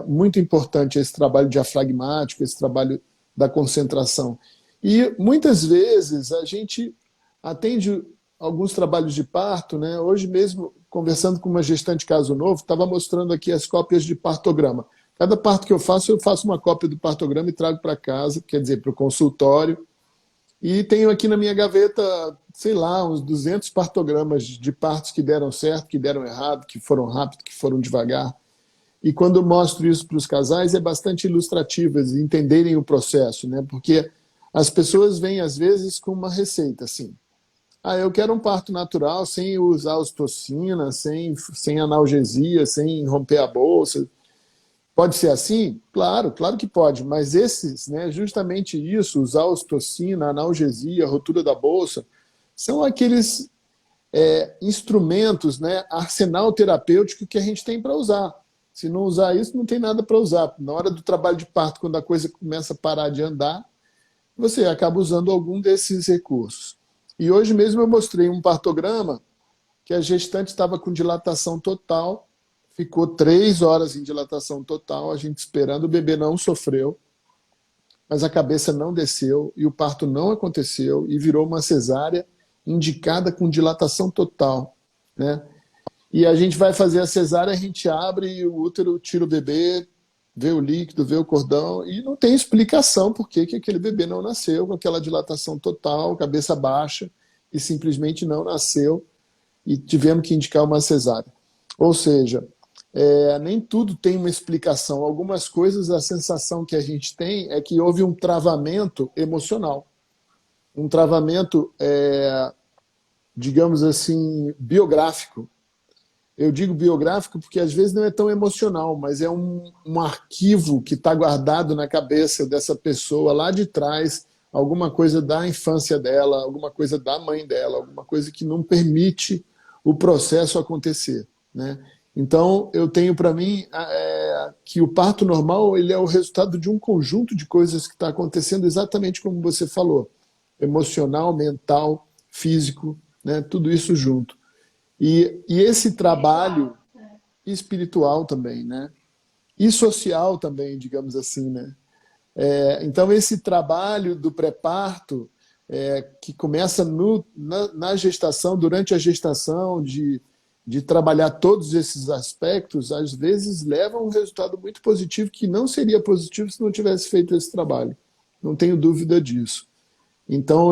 muito importante esse trabalho diafragmático, esse trabalho da concentração. E muitas vezes a gente atende alguns trabalhos de parto, né? Hoje mesmo, conversando com uma gestante caso novo, estava mostrando aqui as cópias de partograma. Cada parto que eu faço uma cópia do partograma e trago para casa, quer dizer, para o consultório. E tenho aqui na minha gaveta, sei lá, uns 200 partogramas de partos que deram certo, que deram errado, que foram rápido, que foram devagar. E quando eu mostro isso para os casais, é bastante ilustrativo, eles entenderem o processo, né? Porque as pessoas vêm, às vezes, com uma receita, assim. Ah, eu quero um parto natural, sem usar ostocina, sem analgesia, sem romper a bolsa. Pode ser assim? Claro, claro que pode, mas esses, né, justamente isso, usar ostocina, analgesia, rotura da bolsa, são aqueles instrumentos, né, arsenal terapêutico que a gente tem para usar. Se não usar isso, não tem nada para usar. Na hora do trabalho de parto, quando a coisa começa a parar de andar, você acaba usando algum desses recursos. E hoje mesmo eu mostrei um partograma que a gestante estava com dilatação total, ficou 3 horas em dilatação total, a gente esperando, o bebê não sofreu, mas a cabeça não desceu e o parto não aconteceu e virou uma cesárea indicada com dilatação total, né? E a gente vai fazer a cesárea, a gente abre o útero, tira o bebê, vê o líquido, vê o cordão, e não tem explicação por que aquele bebê não nasceu com aquela dilatação total, cabeça baixa, e simplesmente não nasceu, e tivemos que indicar uma cesárea. Ou seja, nem tudo tem uma explicação. Algumas coisas, a sensação que a gente tem é que houve um travamento emocional. Um travamento, digamos assim, biográfico. Eu digo biográfico porque às vezes não é tão emocional, mas é um arquivo que está guardado na cabeça dessa pessoa lá de trás, alguma coisa da infância dela, alguma coisa da mãe dela, alguma coisa que não permite o processo acontecer, né? Então, eu tenho para mim que o parto normal ele é o resultado de um conjunto de coisas que está acontecendo exatamente como você falou, emocional, mental, físico, né? Tudo isso junto. E esse trabalho Espiritual. espiritual também, né? E social também, digamos assim, né? Então, esse trabalho do pré-parto, que começa na gestação, durante a gestação, de trabalhar todos esses aspectos, às vezes leva a um resultado muito positivo, que não seria positivo se não tivesse feito esse trabalho. não tenho dúvida disso. Então,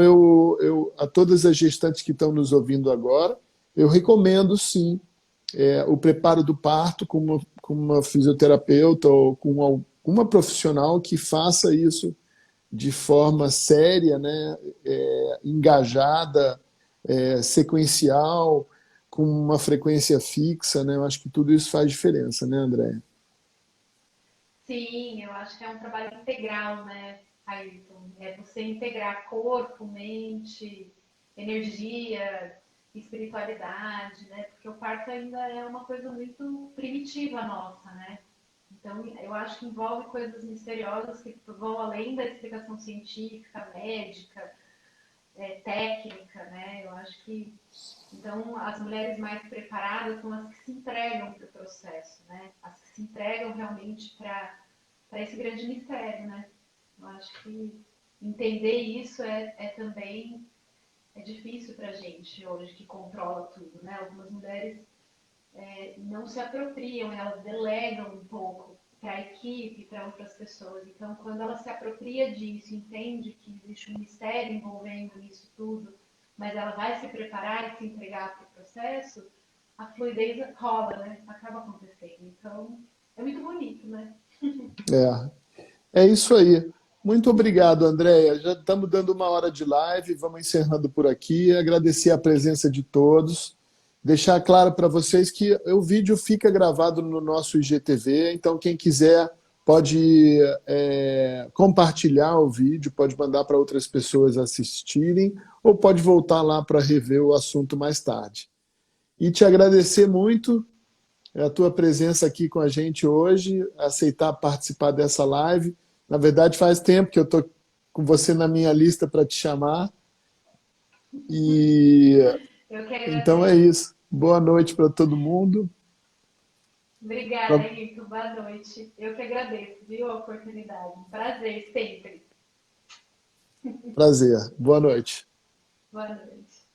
a todas as gestantes que estão nos ouvindo agora, eu recomendo, sim, o preparo do parto com uma fisioterapeuta ou com alguma profissional que faça isso de forma séria, né, engajada, sequencial, com uma frequência fixa, né? Eu acho que tudo isso faz diferença, né, André? Sim, eu acho que é um trabalho integral, né, Ayrton? É você integrar corpo, mente, energia, espiritualidade, né? Porque o parto ainda é uma coisa muito primitiva nossa, né? Então, eu acho que envolve coisas misteriosas que vão além da explicação científica, médica, técnica, né? Eu acho que então as mulheres mais preparadas são as que se entregam para o processo, né? As que se entregam realmente para esse grande mistério, né? Eu acho que entender isso também é difícil para a gente hoje que controla tudo, né? Algumas mulheres não se apropriam, elas delegam um pouco para a equipe, para outras pessoas. Então, quando ela se apropria disso, entende que existe um mistério envolvendo isso tudo, mas ela vai se preparar e se entregar para o processo, a fluidez rola, né? Acaba acontecendo. Então, é muito bonito, né? É isso aí. Muito obrigado, Andréia. Já estamos dando uma hora de live, vamos encerrando por aqui. Agradecer a presença de todos. Deixar claro para vocês que o vídeo fica gravado no nosso IGTV, então quem quiser pode compartilhar o vídeo, pode mandar para outras pessoas assistirem, ou pode voltar lá para rever o assunto mais tarde. E te agradecer muito a tua presença aqui com a gente hoje, aceitar participar dessa live. Na verdade, faz tempo que eu estou com você na minha lista para te chamar. E Eu que então é agradeço. isso. Boa noite para todo mundo. Obrigada, Pra... Henrique. Boa noite. Eu que agradeço, viu, a oportunidade. Um prazer sempre. Prazer. Boa noite. Boa noite.